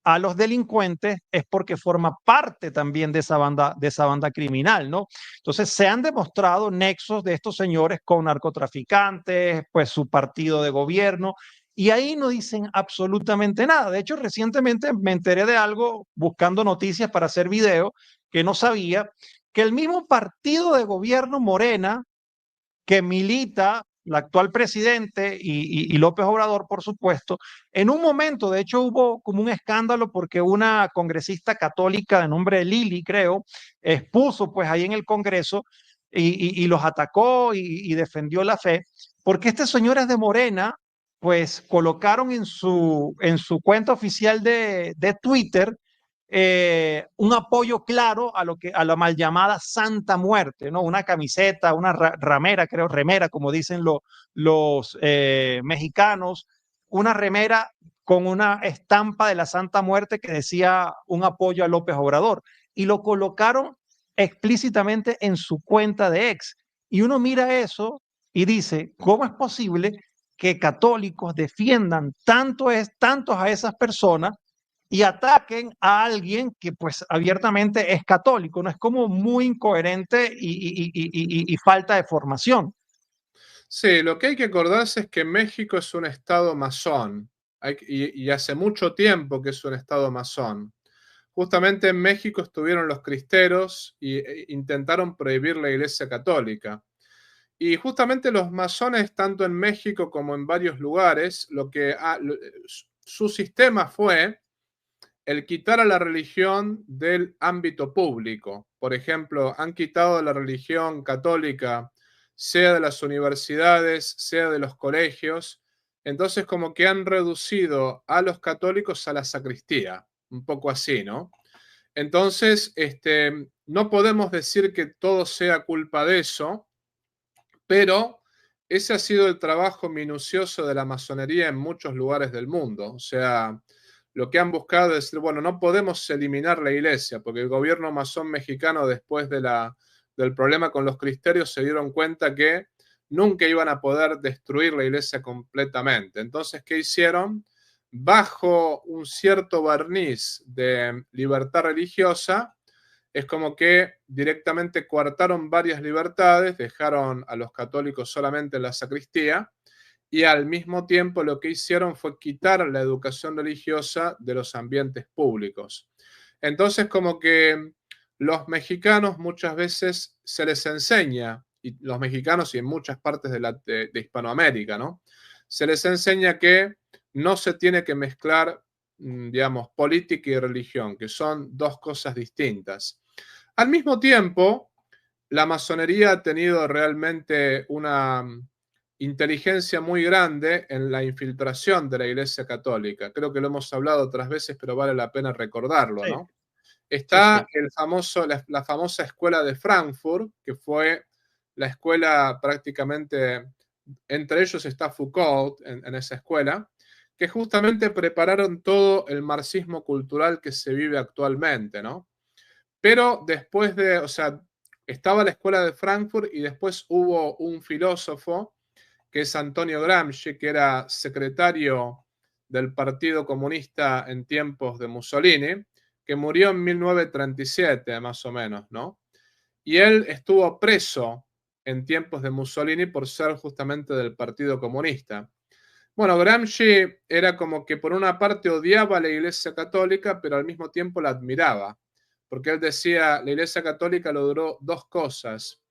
a los delincuentes es porque forma parte también de esa banda criminal, ¿no? Entonces se han demostrado nexos de estos señores con narcotraficantes, pues su partido de gobierno, y ahí no dicen absolutamente nada. De hecho, recientemente me enteré de algo buscando noticias para hacer video que no sabía, que el mismo partido de gobierno Morena que milita la actual presidente y López Obrador, por supuesto, en un momento, de hecho, hubo como un escándalo porque una congresista católica de nombre Lili, creo, expuso pues ahí en el Congreso y los atacó y defendió la fe, porque este señor es de Morena, pues colocaron en su cuenta oficial de Twitter un apoyo claro a lo que a la mal llamada Santa Muerte, ¿no? Una camiseta, una ramera, creo, remera, como dicen los mexicanos, una remera con una estampa de la Santa Muerte que decía un apoyo a López Obrador y lo colocaron explícitamente en su cuenta de ex. Y uno mira eso y dice, ¿cómo es posible que católicos defiendan tantos a esas personas y ataquen a alguien que pues abiertamente es católico? No es como muy incoherente y falta de formación. Sí, lo que hay que acordarse es que México es un estado masón y hace mucho tiempo que es un estado masón. Justamente en México estuvieron los cristeros e intentaron prohibir la Iglesia Católica. Y justamente los masones, tanto en México como en varios lugares, su sistema fue el quitar a la religión del ámbito público. Por ejemplo, han quitado la religión católica, sea de las universidades, sea de los colegios. Entonces, como que han reducido a los católicos a la sacristía, un poco así, ¿no? Entonces, no podemos decir que todo sea culpa de eso, pero ese ha sido el trabajo minucioso de la masonería en muchos lugares del mundo. O sea, lo que han buscado es decir, bueno, no podemos eliminar la iglesia, porque el gobierno masón mexicano, después del problema con los cristianos, se dieron cuenta que nunca iban a poder destruir la iglesia completamente. Entonces, ¿qué hicieron? Bajo un cierto barniz de libertad religiosa, es como que directamente coartaron varias libertades, dejaron a los católicos solamente en la sacristía, y al mismo tiempo lo que hicieron fue quitar la educación religiosa de los ambientes públicos. Entonces, como que los mexicanos muchas veces se les enseña, y los mexicanos y en muchas partes de Hispanoamérica, ¿no? Se les enseña que no se tiene que mezclar, digamos, política y religión, que son dos cosas distintas. Al mismo tiempo, la masonería ha tenido realmente una inteligencia muy grande en la infiltración de la Iglesia Católica. Creo que lo hemos hablado otras veces, pero vale la pena recordarlo, Sí, ¿no? sí, Está sí. la famosa escuela de Frankfurt, que fue la escuela prácticamente, entre ellos está Foucault en esa escuela, que justamente prepararon todo el marxismo cultural que se vive actualmente, ¿no? Pero después o sea, estaba la escuela de Frankfurt y después hubo un filósofo que es Antonio Gramsci, que era secretario del Partido Comunista en tiempos de Mussolini, que murió en 1937, más o menos, ¿no? Y él estuvo preso en tiempos de Mussolini por ser justamente del Partido Comunista. Bueno, Gramsci era como que por una parte odiaba a la Iglesia Católica, pero al mismo tiempo la admiraba, porque él decía, la Iglesia Católica logró dos cosas.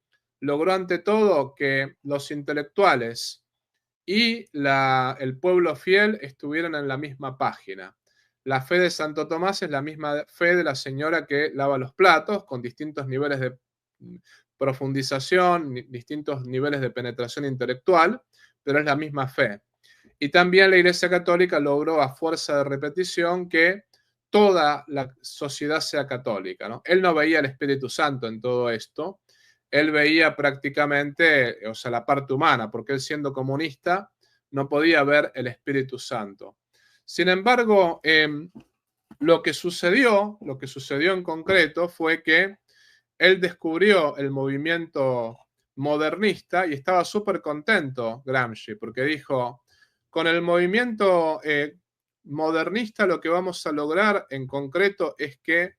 Logró ante todo que los intelectuales y el pueblo fiel estuvieran en la misma página. La fe de Santo Tomás es la misma fe de la señora que lava los platos, con distintos niveles de profundización, distintos niveles de penetración intelectual, pero es la misma fe. Y también la Iglesia Católica logró a fuerza de repetición que toda la sociedad sea católica, ¿no? Él no veía el Espíritu Santo en todo esto, él veía prácticamente, o sea, la parte humana, porque él siendo comunista no podía ver el Espíritu Santo. Sin embargo, lo que sucedió en concreto fue que él descubrió el movimiento modernista y estaba súper contento Gramsci, porque dijo, con el movimiento modernista lo que vamos a lograr en concreto es que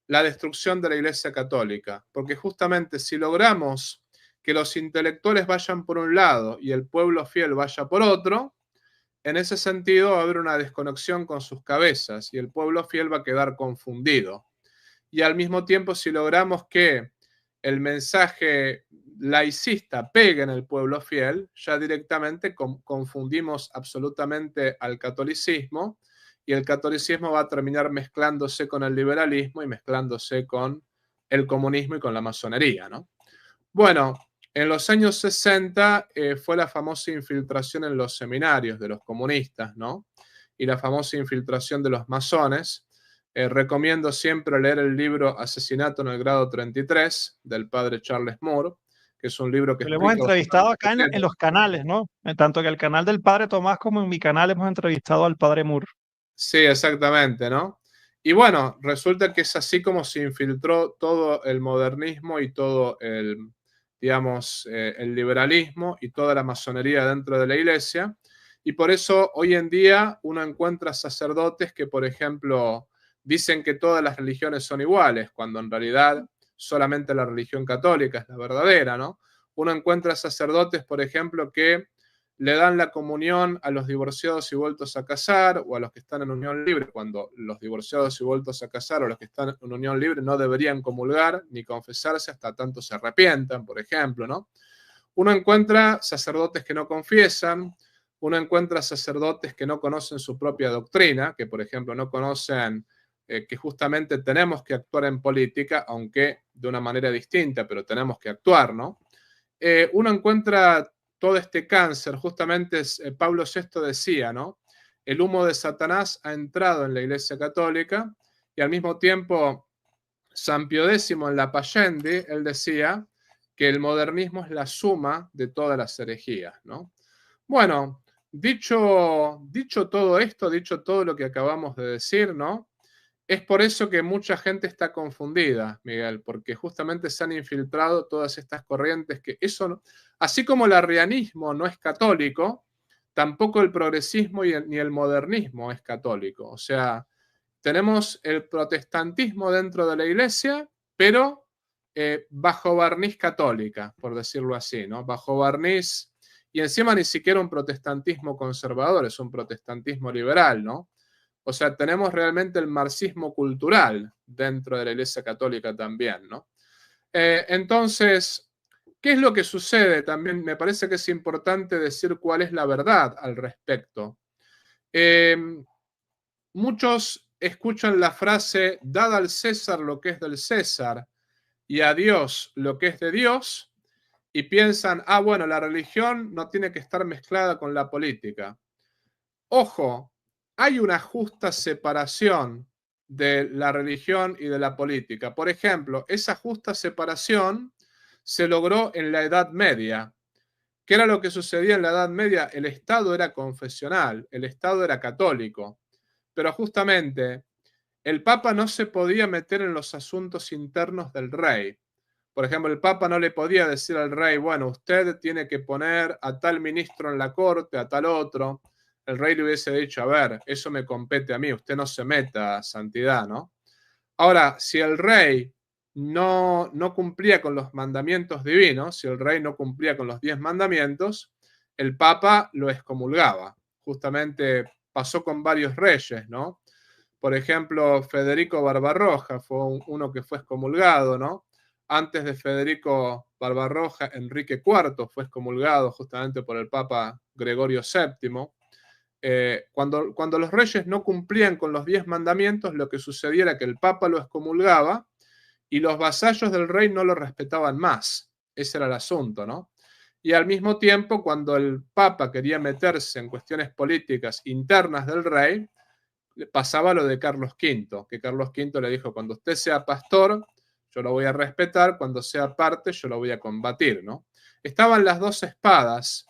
la destrucción de la Iglesia Católica, porque justamente si logramos que los intelectuales vayan por un lado y el pueblo fiel vaya por otro, en ese sentido va a haber una desconexión con sus cabezas y el pueblo fiel va a quedar confundido. Y al mismo tiempo, si logramos que el mensaje laicista pegue en el pueblo fiel, ya directamente confundimos absolutamente al catolicismo y el catolicismo va a terminar mezclándose con el liberalismo y mezclándose con el comunismo y con la masonería, ¿no? Bueno, en los años 60 fue la famosa infiltración en los seminarios de los comunistas, ¿no? Y la famosa infiltración de los masones. Recomiendo siempre leer el libro Asesinato en el grado 33 del padre Charles Moore, que es un libro que Lo hemos explica entrevistado acá bastante en bien. los canales, ¿no? Tanto en el canal del padre Tomás como en mi canal hemos entrevistado al padre Moore. Sí, exactamente, ¿no? Y bueno, resulta que es así como se infiltró todo el modernismo y todo digamos, el liberalismo y toda la masonería dentro de la iglesia. Y por eso hoy en día uno encuentra sacerdotes que, por ejemplo, dicen que todas las religiones son iguales, cuando en realidad solamente la religión católica es la verdadera, ¿no? Uno encuentra sacerdotes, por ejemplo, que le dan la comunión a los divorciados y vueltos a casar o a los que están en unión libre, cuando los divorciados y vueltos a casar o los que están en unión libre no deberían comulgar ni confesarse hasta tanto se arrepientan, por ejemplo, ¿no? Uno encuentra sacerdotes que no confiesan, uno encuentra sacerdotes que no conocen su propia doctrina, que por ejemplo no conocen que justamente tenemos que actuar en política, aunque de una manera distinta, pero tenemos que actuar, ¿no? Uno encuentra todo este cáncer, justamente Pablo VI decía, ¿no? El humo de Satanás ha entrado en la Iglesia Católica y al mismo tiempo San Pío X en la Pascendi, él decía que el modernismo es la suma de todas las herejías, ¿no? Bueno, dicho todo esto, dicho todo lo que acabamos de decir, ¿no? Es por eso que mucha gente está confundida, Miguel, porque justamente se han infiltrado todas estas corrientes que eso, así como el arrianismo no es católico, tampoco el progresismo ni el modernismo es católico. O sea, tenemos el protestantismo dentro de la iglesia, pero bajo barniz católica, por decirlo así, ¿no? Bajo barniz, y encima ni siquiera un protestantismo conservador, es un protestantismo liberal, ¿no? O sea, tenemos realmente el marxismo cultural dentro de la Iglesia Católica también, ¿no? Entonces, ¿qué es lo que sucede? También me parece que es importante decir cuál es la verdad al respecto. Muchos escuchan la frase, dad al César lo que es del César y a Dios lo que es de Dios, y piensan, ah, bueno, la religión no tiene que estar mezclada con la política. Ojo, hay una justa separación de la religión y de la política. Por ejemplo, esa justa separación se logró en la Edad Media. ¿Qué era lo que sucedía en la Edad Media? El Estado era confesional, el Estado era católico, pero justamente el Papa no se podía meter en los asuntos internos del rey. Por ejemplo, el Papa no le podía decir al rey, bueno, usted tiene que poner a tal ministro en la corte, a tal otro. El rey le hubiese dicho, a ver, eso me compete a mí, usted no se meta, santidad, ¿no? Ahora, si el rey no cumplía con los mandamientos divinos, si el rey no cumplía con los 10 mandamientos, el Papa lo excomulgaba. Justamente pasó con varios reyes, ¿no? Por ejemplo, Federico Barbarroja fue uno que fue excomulgado, ¿no? Antes de Federico Barbarroja, Enrique IV fue excomulgado justamente por el Papa Gregorio VII. Cuando los reyes no cumplían con los 10 mandamientos, lo que sucedía era que el Papa lo excomulgaba y los vasallos del rey no lo respetaban más. Ese era el asunto, ¿no? Y al mismo tiempo, cuando el Papa quería meterse en cuestiones políticas internas del rey, pasaba lo de Carlos V, que Carlos V le dijo, cuando usted sea pastor, yo lo voy a respetar, cuando sea parte, yo lo voy a combatir, ¿no? Estaban las dos espadas,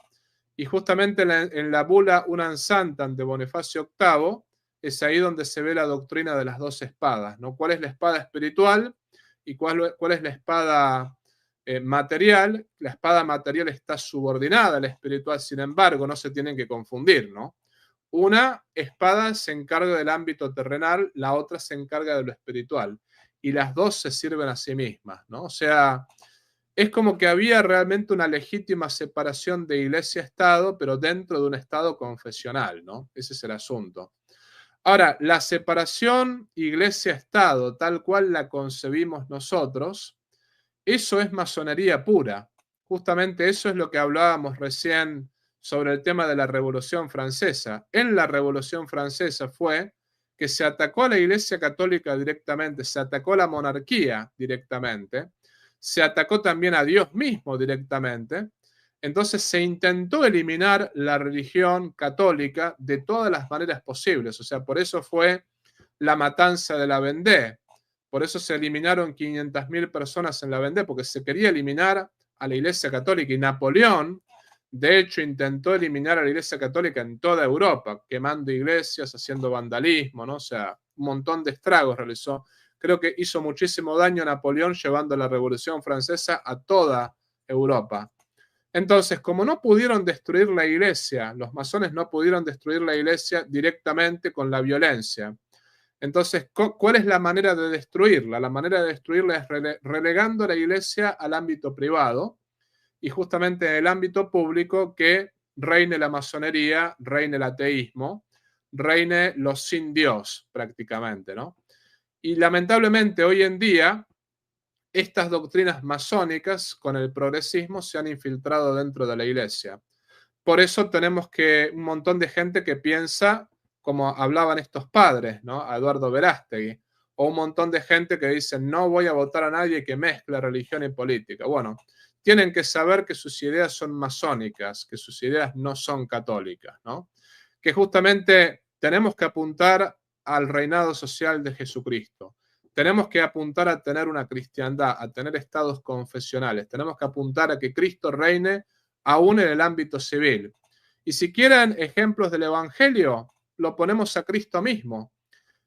y justamente en la bula Unam Santam de Bonifacio VIII, es ahí donde se ve la doctrina de las dos espadas, ¿no? ¿Cuál es la espada espiritual y cuál es la espada material? La espada material está subordinada a la espiritual, sin embargo, no se tienen que confundir, ¿no? Una espada se encarga del ámbito terrenal, la otra se encarga de lo espiritual. Y las dos se sirven a sí mismas, ¿no? O sea, es como que había realmente una legítima separación de iglesia-estado, pero dentro de un estado confesional, ¿no? Ese es el asunto. Ahora, la separación iglesia-estado, tal cual la concebimos nosotros, eso es masonería pura. Justamente eso es lo que hablábamos recién sobre el tema de la Revolución Francesa. En la Revolución Francesa fue que se atacó a la Iglesia Católica directamente, se atacó a la monarquía directamente, se atacó también a Dios mismo directamente. Entonces se intentó eliminar la religión católica de todas las maneras posibles. O sea, por eso fue la matanza de la Vendée. Por eso se eliminaron 500.000 personas en la Vendée, porque se quería eliminar a la Iglesia Católica. Y Napoleón, de hecho, intentó eliminar a la Iglesia Católica en toda Europa, quemando iglesias, haciendo vandalismo, ¿no? O sea, un montón de estragos realizó. Creo que hizo muchísimo daño a Napoleón llevando la Revolución Francesa a toda Europa. Entonces, como no pudieron destruir la iglesia, los masones no pudieron destruir la iglesia directamente con la violencia. Entonces, ¿cuál es la manera de destruirla? La manera de destruirla es relegando la iglesia al ámbito privado y justamente en el ámbito público que reine la masonería, reine el ateísmo, reine los sin Dios prácticamente, ¿no? Y lamentablemente hoy en día estas doctrinas masónicas con el progresismo se han infiltrado dentro de la iglesia. Por eso tenemos que un montón de gente que piensa como hablaban estos padres, ¿no? A Eduardo Verástegui, o un montón de gente que dice no voy a votar a nadie que mezcle religión y política. Bueno, tienen que saber que sus ideas son masónicas, que sus ideas no son católicas, ¿no? Que justamente tenemos que apuntar al reinado social de Jesucristo. Tenemos que apuntar a tener una cristiandad, a tener estados confesionales. Tenemos que apuntar a que Cristo reine aún en el ámbito civil. Y si quieren ejemplos del Evangelio, lo ponemos a Cristo mismo.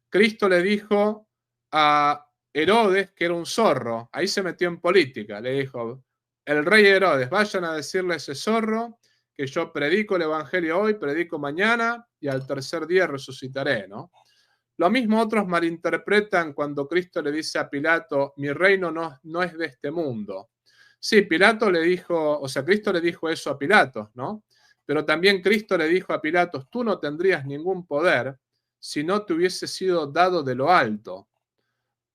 Cristo le dijo a Herodes que era un zorro, ahí se metió en política, le dijo, el rey Herodes, vayan a decirle a ese zorro que yo predico el Evangelio hoy, predico mañana y al tercer día resucitaré, ¿no? Lo mismo otros malinterpretan cuando Cristo le dice a Pilato, mi reino no es de este mundo. Sí, Pilato le dijo, o sea, Cristo le dijo eso a Pilatos, ¿no? Pero también Cristo le dijo a Pilatos, tú no tendrías ningún poder si no te hubiese sido dado de lo alto.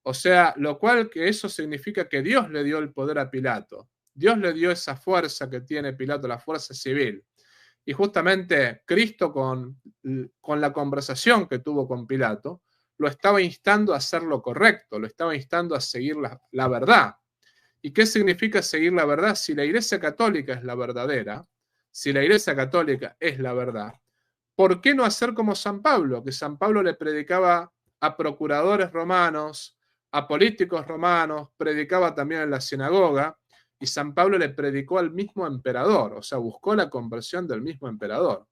O sea, lo cual que eso significa que Dios le dio el poder a Pilato. Dios le dio esa fuerza que tiene Pilato, la fuerza civil. Y justamente Cristo con la conversación que tuvo con Pilato, lo estaba instando a hacer lo correcto, lo estaba instando a seguir la verdad. ¿Y qué significa seguir la verdad? Si la Iglesia Católica es la verdadera, si la Iglesia Católica es la verdad, ¿por qué no hacer como San Pablo? Que San Pablo le predicaba a procuradores romanos, a políticos romanos, predicaba también en la sinagoga, y San Pablo le predicó al mismo emperador, o sea, buscó la conversión del mismo emperador.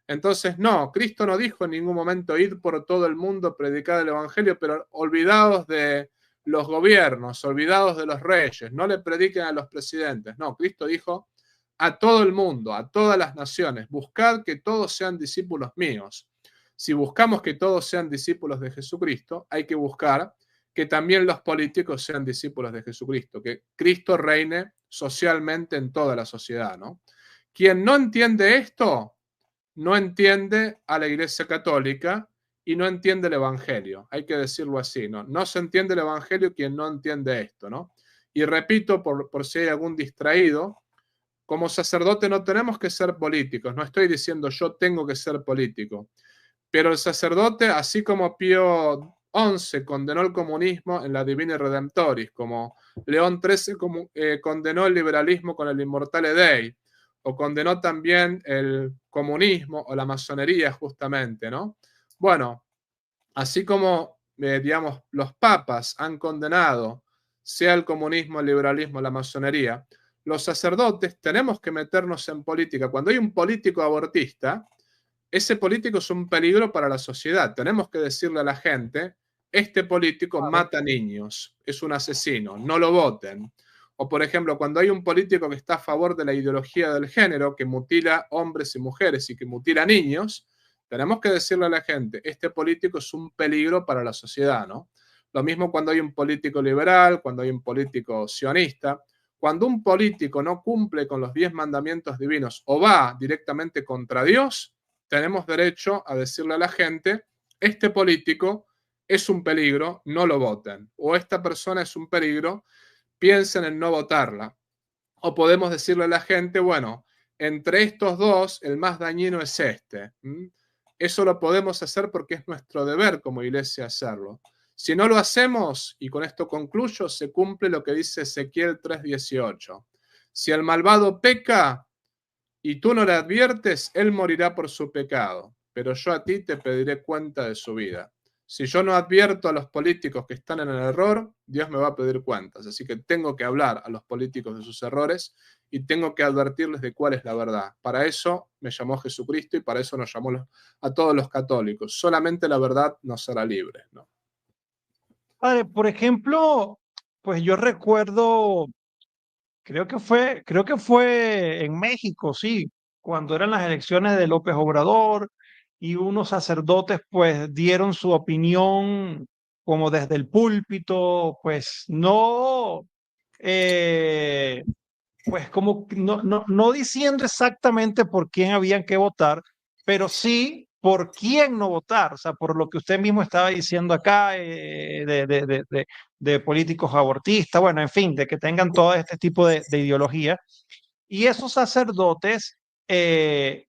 Entonces, no, Cristo no dijo en ningún momento ir por todo el mundo, predicar el Evangelio, pero olvidados de los gobiernos, olvidados de los reyes, no le prediquen a los presidentes. No, Cristo dijo a todo el mundo, a todas las naciones, buscad que todos sean discípulos míos. Si buscamos que todos sean discípulos de Jesucristo, hay que buscar que también los políticos sean discípulos de Jesucristo, que Cristo reine socialmente en toda la sociedad, ¿no? Quien no entiende esto, no entiende a la Iglesia Católica y no entiende el Evangelio. Hay que decirlo así, ¿no? No se entiende el Evangelio quien no entiende esto, ¿no? Y repito, por si hay algún distraído, como sacerdote no tenemos que ser políticos. No estoy diciendo yo tengo que ser político. Pero el sacerdote, así como Pío XI condenó el comunismo en la Divina Redemptoris, como León XIII condenó el liberalismo con el Immortale Dei, o condenó también el comunismo o la masonería justamente, ¿no? Bueno, así como, digamos, los papas han condenado sea el comunismo, el liberalismo, la masonería, los sacerdotes tenemos que meternos en política. Cuando hay un político abortista, ese político es un peligro para la sociedad. Tenemos que decirle a la gente, este político mata niños, es un asesino, no lo voten. O por ejemplo, cuando hay un político que está a favor de la ideología del género, que mutila hombres y mujeres y que mutila niños, tenemos que decirle a la gente, este político es un peligro para la sociedad, ¿no? Lo mismo cuando hay un político liberal, cuando hay un político sionista. Cuando un político no cumple con los 10 mandamientos divinos o va directamente contra Dios, tenemos derecho a decirle a la gente, este político es un peligro, no lo voten. O esta persona es un peligro, piensen en no votarla. O podemos decirle a la gente, bueno, entre estos dos, el más dañino es este. Eso lo podemos hacer porque es nuestro deber como iglesia hacerlo. Si no lo hacemos, y con esto concluyo, se cumple lo que dice Ezequiel 3:18. Si el malvado peca y tú no le adviertes, él morirá por su pecado, pero yo a ti te pediré cuenta de su vida. Si yo no advierto a los políticos que están en el error, Dios me va a pedir cuentas. Así que tengo que hablar a los políticos de sus errores y tengo que advertirles de cuál es la verdad. Para eso me llamó Jesucristo y para eso nos llamó a todos los católicos. Solamente la verdad nos hará libres, ¿no? Padre, por ejemplo, pues yo recuerdo, creo que fue en México, sí, cuando eran las elecciones de López Obrador y unos sacerdotes pues dieron su opinión como desde el púlpito, pues no, eh, pues como no diciendo exactamente por quién habían que votar, pero sí por quién no votar, o sea, por lo que usted mismo estaba diciendo acá, de políticos abortistas, bueno, en fin, de que tengan todo este tipo de ideología. Y esos sacerdotes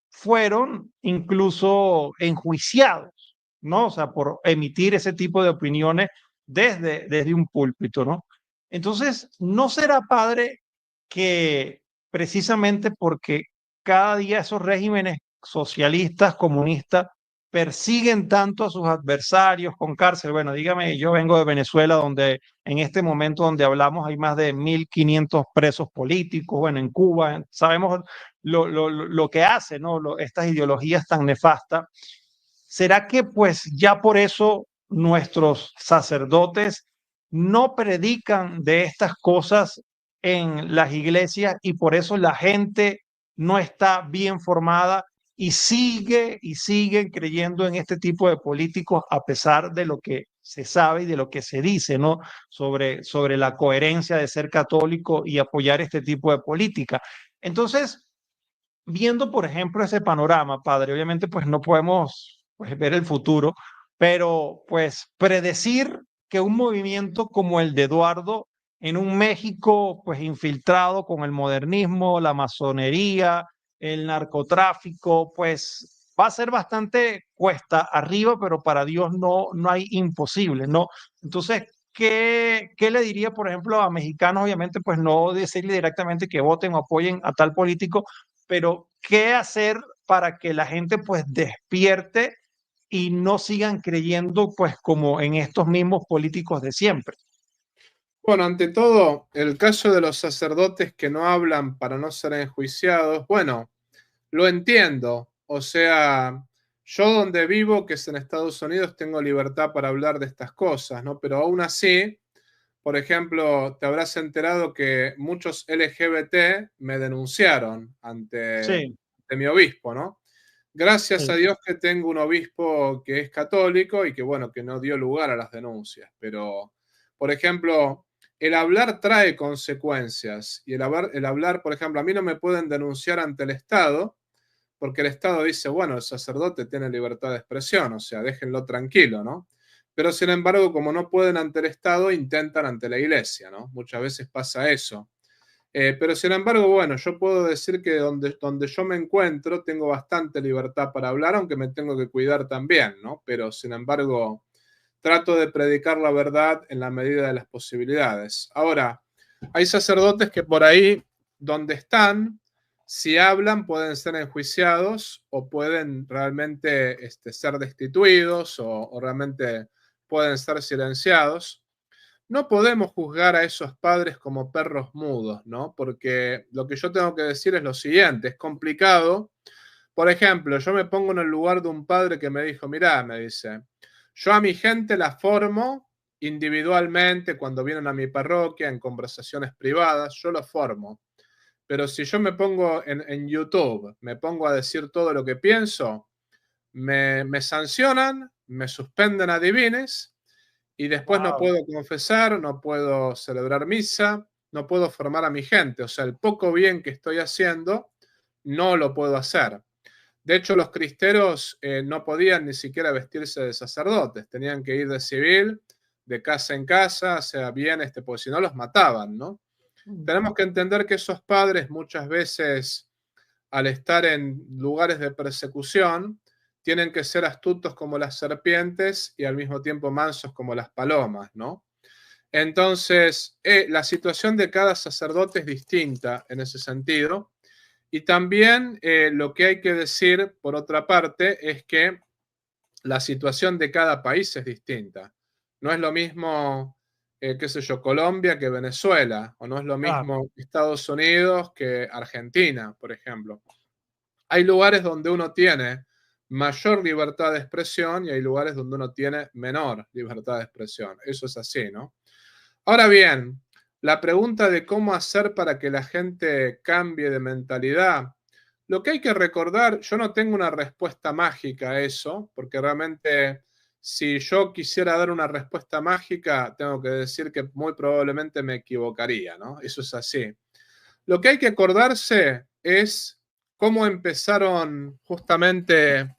fueron incluso enjuiciados, ¿no? O sea, por emitir ese tipo de opiniones desde un púlpito, ¿no? Entonces, ¿no será, padre, que precisamente porque cada día esos regímenes socialistas, comunistas, persiguen tanto a sus adversarios con cárcel? Bueno, dígame, yo vengo de Venezuela, donde en este momento donde hablamos hay más de 1.500 presos políticos, bueno, en Cuba sabemos lo que hace, ¿no? Estas ideologías tan nefastas. ¿Será que pues ya por eso nuestros sacerdotes no predican de estas cosas en las iglesias y por eso la gente no está bien formada y siguen creyendo en este tipo de políticos a pesar de lo que se sabe y de lo que se dice, ¿no? Sobre la coherencia de ser católico y apoyar este tipo de política? Entonces, viendo, por ejemplo, ese panorama, padre, obviamente pues no podemos pues, ver el futuro, pero pues predecir que un movimiento como el de Eduardo en un México pues infiltrado con el modernismo, la masonería, el narcotráfico, pues va a ser bastante cuesta arriba, pero para Dios no hay imposible, ¿no? Entonces, ¿qué le diría, por ejemplo, a mexicanos? Obviamente, pues no decirle directamente que voten o apoyen a tal político, pero ¿qué hacer para que la gente pues despierte y no sigan creyendo pues como en estos mismos políticos de siempre? Bueno, ante todo, el caso de los sacerdotes que no hablan para no ser enjuiciados, bueno, lo entiendo. O sea, yo donde vivo, que es en Estados Unidos, tengo libertad para hablar de estas cosas, ¿no? Pero aún así, por ejemplo, te habrás enterado que muchos LGBT me denunciaron Sí, ante mi obispo, ¿no? Gracias a sí, Dios que tengo un obispo que es católico y que, bueno, que no dio lugar a las denuncias. Pero, por ejemplo, el hablar trae consecuencias. Y el hablar, por ejemplo, a mí no me pueden denunciar ante el Estado porque el Estado dice, bueno, el sacerdote tiene libertad de expresión, o sea, déjenlo tranquilo, ¿no? Pero sin embargo, como no pueden ante el Estado, intentan ante la iglesia, ¿no? Muchas veces pasa eso. Pero sin embargo, bueno, yo puedo decir que donde yo me encuentro tengo bastante libertad para hablar, aunque me tengo que cuidar también, ¿no? Pero sin embargo, trato de predicar la verdad en la medida de las posibilidades. Ahora, hay sacerdotes que por ahí donde están, si hablan pueden ser enjuiciados o pueden realmente ser destituidos o realmente pueden ser silenciados. No podemos juzgar a esos padres como perros mudos, ¿no? Porque lo que yo tengo que decir es lo siguiente, es complicado. Por ejemplo, yo me pongo en el lugar de un padre que me dijo, mirá, me dice, yo a mi gente la formo individualmente cuando vienen a mi parroquia, en conversaciones privadas, yo lo formo. Pero si yo me pongo en YouTube, me pongo a decir todo lo que pienso, me sancionan, me suspenden a divines y después no wow. puedo confesar, no puedo celebrar misa, no puedo formar a mi gente. O sea, el poco bien que estoy haciendo, no lo puedo hacer. De hecho, los cristeros no podían ni siquiera vestirse de sacerdotes, tenían que ir de civil, de casa en casa, o sea, bien, porque si no los mataban, ¿no? Tenemos que entender que esos padres muchas veces, al estar en lugares de persecución, tienen que ser astutos como las serpientes y al mismo tiempo mansos como las palomas, ¿no? Entonces, la situación de cada sacerdote es distinta en ese sentido. Y también lo que hay que decir, por otra parte, es que la situación de cada país es distinta. No es lo mismo, qué sé yo, Colombia que Venezuela, o no es lo Claro. mismo Estados Unidos que Argentina, por ejemplo. Hay lugares donde uno tiene mayor libertad de expresión y hay lugares donde uno tiene menor libertad de expresión. Eso es así, ¿no? Ahora bien, la pregunta de cómo hacer para que la gente cambie de mentalidad, lo que hay que recordar, yo no tengo una respuesta mágica a eso, porque realmente si yo quisiera dar una respuesta mágica, tengo que decir que muy probablemente me equivocaría, ¿no? Eso es así. Lo que hay que acordarse es cómo empezaron justamente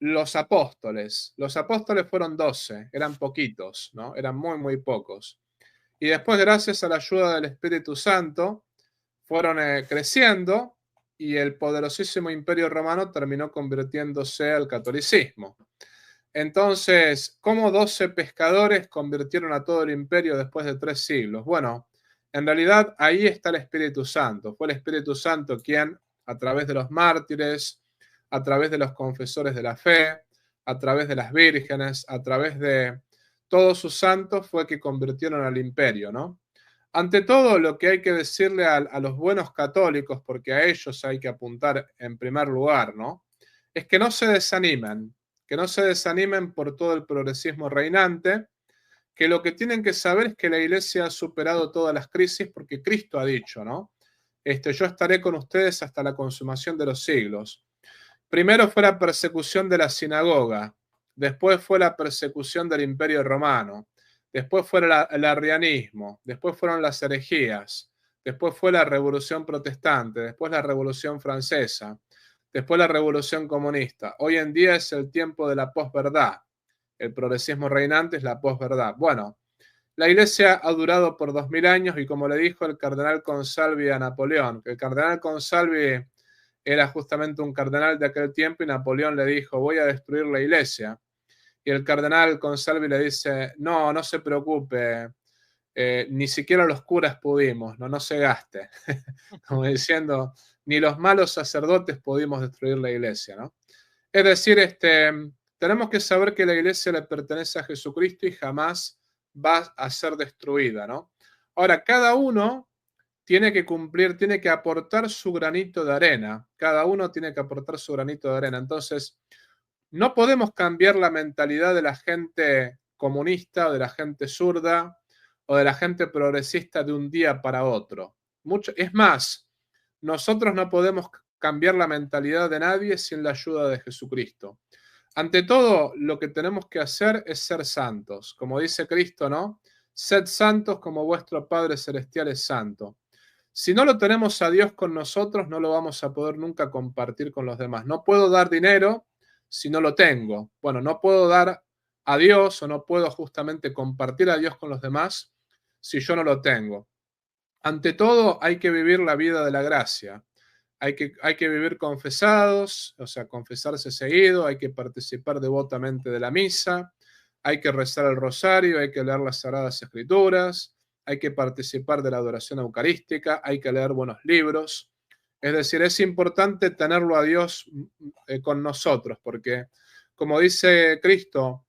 los apóstoles. Los apóstoles fueron 12, eran poquitos, ¿no? Eran muy, muy pocos. Y después, gracias a la ayuda del Espíritu Santo, fueron creciendo y el poderosísimo imperio romano terminó convirtiéndose al catolicismo. Entonces, ¿cómo 12 pescadores convirtieron a todo el imperio después de 3 siglos? Bueno, en realidad ahí está el Espíritu Santo. Fue el Espíritu Santo quien, a través de los mártires, a través de los confesores de la fe, a través de las vírgenes, a través de todos sus santos, fue que convirtieron al imperio, ¿no? Ante todo, lo que hay que decirle a los buenos católicos, porque a ellos hay que apuntar en primer lugar, ¿no? Es que no se desanimen por todo el progresismo reinante, que lo que tienen que saber es que la Iglesia ha superado todas las crisis porque Cristo ha dicho, ¿no? Yo estaré con ustedes hasta la consumación de los siglos. Primero fue la persecución de la sinagoga, después fue la persecución del Imperio Romano, después fue el arrianismo, después fueron las herejías, después fue la Revolución Protestante, después la Revolución Francesa, después la Revolución Comunista. Hoy en día es el tiempo de la posverdad. El progresismo reinante es la posverdad. Bueno, la Iglesia ha durado por 2000 años y como le dijo el cardenal Consalvi a Napoleón, que el cardenal Consalvi era justamente un cardenal de aquel tiempo y Napoleón le dijo, voy a destruir la Iglesia. Y el cardenal Consalvi le dice, no, no se preocupe, ni siquiera los curas pudimos, no se gaste. Como diciendo, ni los malos sacerdotes pudimos destruir la Iglesia, ¿no? Es decir, tenemos que saber que la Iglesia le pertenece a Jesucristo y jamás va a ser destruida, ¿no? Ahora, cada uno tiene que cumplir, tiene que aportar su granito de arena. Cada uno tiene que aportar su granito de arena. Entonces, no podemos cambiar la mentalidad de la gente comunista, o de la gente zurda, o de la gente progresista de un día para otro. Es más, nosotros no podemos cambiar la mentalidad de nadie sin la ayuda de Jesucristo. Ante todo, lo que tenemos que hacer es ser santos. Como dice Cristo, ¿no? Sed santos como vuestro Padre Celestial es santo. Si no lo tenemos a Dios con nosotros, no lo vamos a poder nunca compartir con los demás. No puedo dar dinero si no lo tengo. Bueno, no puedo dar a Dios o no puedo justamente compartir a Dios con los demás si yo no lo tengo. Ante todo, hay que vivir la vida de la gracia. Hay que vivir confesados, o sea, confesarse seguido, hay que participar devotamente de la misa, hay que rezar el rosario, hay que leer las Sagradas Escrituras, hay que participar de la adoración eucarística, hay que leer buenos libros. Es decir, es importante tenerlo a Dios con nosotros, porque como dice Cristo,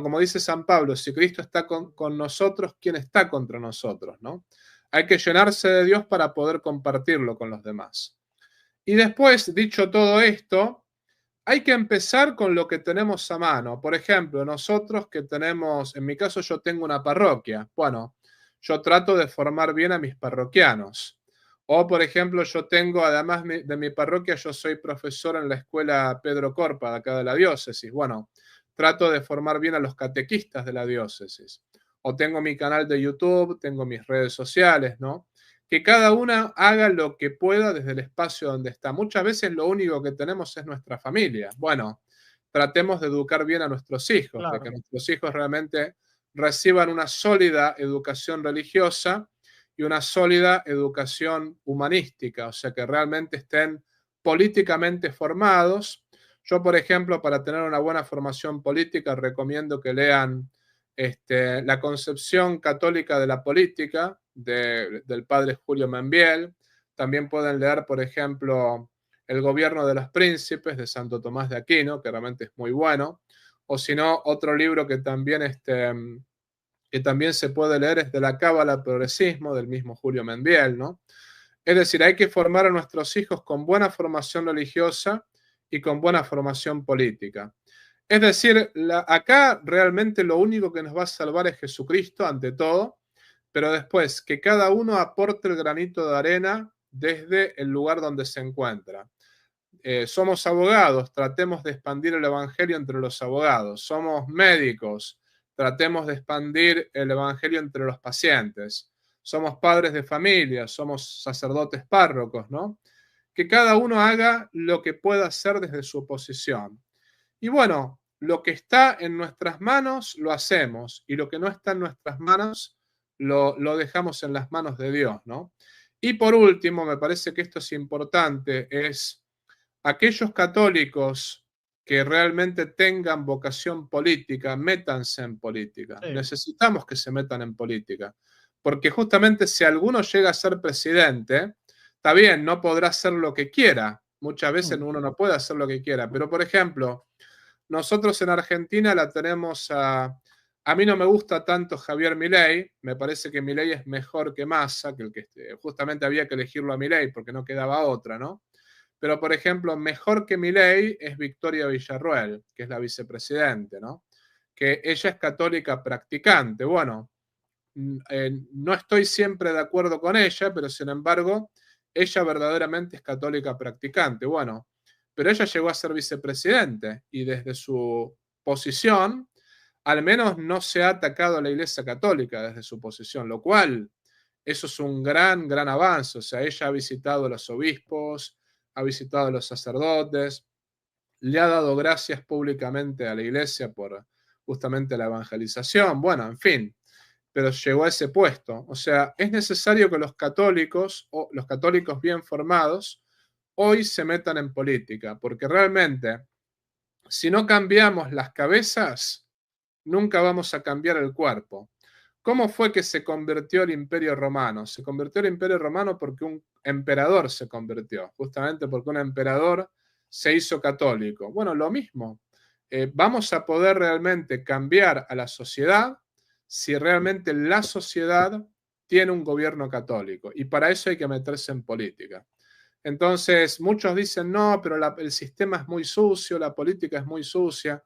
como dice San Pablo, si Cristo está con nosotros, ¿quién está contra nosotros? ¿No? Hay que llenarse de Dios para poder compartirlo con los demás. Y después, dicho todo esto, hay que empezar con lo que tenemos a mano. Por ejemplo, nosotros que tenemos, en mi caso yo tengo una parroquia. Bueno, yo trato de formar bien a mis parroquianos. O, por ejemplo, yo tengo, además de mi parroquia, yo soy profesor en la escuela Pedro Corpa, de acá de la diócesis. Bueno, trato de formar bien a los catequistas de la diócesis. O tengo mi canal de YouTube, tengo mis redes sociales, ¿no? Que cada una haga lo que pueda desde el espacio donde está. Muchas veces lo único que tenemos es nuestra familia. Bueno, tratemos de educar bien a nuestros hijos, Claro. de que nuestros hijos realmente reciban una sólida educación religiosa y una sólida educación humanística, o sea, que realmente estén políticamente formados. Yo, por ejemplo, para tener una buena formación política, recomiendo que lean La concepción católica de la política del padre Julio Membiel. También pueden leer, por ejemplo, El gobierno de los príncipes de Santo Tomás de Aquino, que realmente es muy bueno. O si no, otro libro que también se puede leer es De la Cábala al Progresismo, del mismo Julio Membiel, ¿no? Es decir, hay que formar a nuestros hijos con buena formación religiosa y con buena formación política. Es decir, acá realmente lo único que nos va a salvar es Jesucristo ante todo, pero después que cada uno aporte el granito de arena desde el lugar donde se encuentra. Somos abogados, tratemos de expandir el Evangelio entre los abogados. Somos médicos, tratemos de expandir el Evangelio entre los pacientes. Somos padres de familia, somos sacerdotes párrocos, ¿no? Que cada uno haga lo que pueda hacer desde su posición. Y bueno, lo que está en nuestras manos lo hacemos y lo que no está en nuestras manos lo dejamos en las manos de Dios, ¿no? Y por último, me parece que esto es importante, es aquellos católicos que realmente tengan vocación política, métanse en política. Sí. Necesitamos que se metan en política, porque justamente si alguno llega a ser presidente, está bien, no podrá hacer lo que quiera. Muchas veces uno no puede hacer lo que quiera, pero por ejemplo, nosotros en Argentina la tenemos A mí no me gusta tanto Javier Milei, me parece que Milei es mejor que Massa, que el que justamente había que elegirlo a Milei porque no quedaba otra, ¿no? Pero, por ejemplo, mejor que Milei es Victoria Villarroel, que es la vicepresidente, ¿no? Que ella es católica practicante. Bueno, no estoy siempre de acuerdo con ella, pero sin embargo, ella verdaderamente es católica practicante. Bueno, pero ella llegó a ser vicepresidente y desde su posición, al menos no se ha atacado a la Iglesia Católica desde su posición, lo cual eso es un gran, gran avance. O sea, ella ha visitado a los obispos, ha visitado a los sacerdotes, le ha dado gracias públicamente a la Iglesia por justamente la evangelización. Bueno, en fin, pero llegó a ese puesto. O sea, es necesario que los católicos, o los católicos bien formados, hoy se metan en política, porque realmente, si no cambiamos las cabezas, nunca vamos a cambiar el cuerpo. ¿Cómo fue que se convirtió el Imperio Romano? Se convirtió el Imperio Romano porque un emperador se convirtió, justamente porque un emperador se hizo católico. Bueno, lo mismo. Vamos a poder realmente cambiar a la sociedad si realmente la sociedad tiene un gobierno católico. Y para eso hay que meterse en política. Entonces, muchos dicen, no, pero el sistema es muy sucio, la política es muy sucia.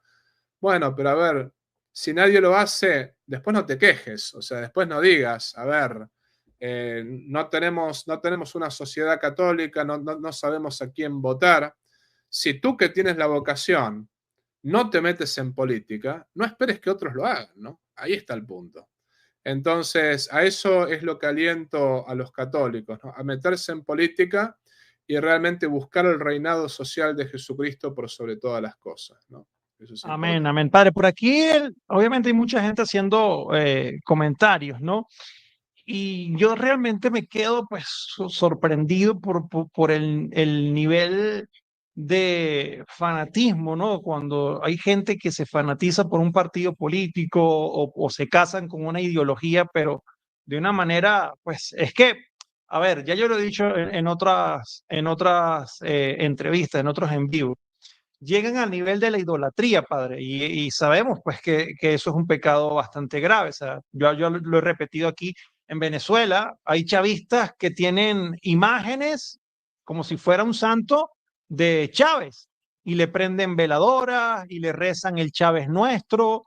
Bueno, pero a ver, si nadie lo hace, después no te quejes, o sea, después no digas, a ver, no tenemos una sociedad católica, no sabemos a quién votar. Si tú que tienes la vocación no te metes en política, no esperes que otros lo hagan, ¿no? Ahí está el punto. Entonces, a eso es lo que aliento a los católicos, ¿no? A meterse en política y realmente buscar el reinado social de Jesucristo por sobre todas las cosas, ¿no? Eso es Amén, importante. amén. Padre, por aquí obviamente hay mucha gente haciendo comentarios, ¿no? Y yo realmente me quedo pues sorprendido por el nivel de fanatismo, ¿no? Cuando hay gente que se fanatiza por un partido político o se casan con una ideología, pero de una manera, pues es que, a ver, ya yo lo he dicho en otras entrevistas, en otros en vivo, llegan al nivel de la idolatría, padre, y sabemos pues que eso es un pecado bastante grave. O sea, yo lo he repetido aquí, en Venezuela hay chavistas que tienen imágenes como si fuera un santo de Chávez y le prenden veladoras y le rezan el Chávez nuestro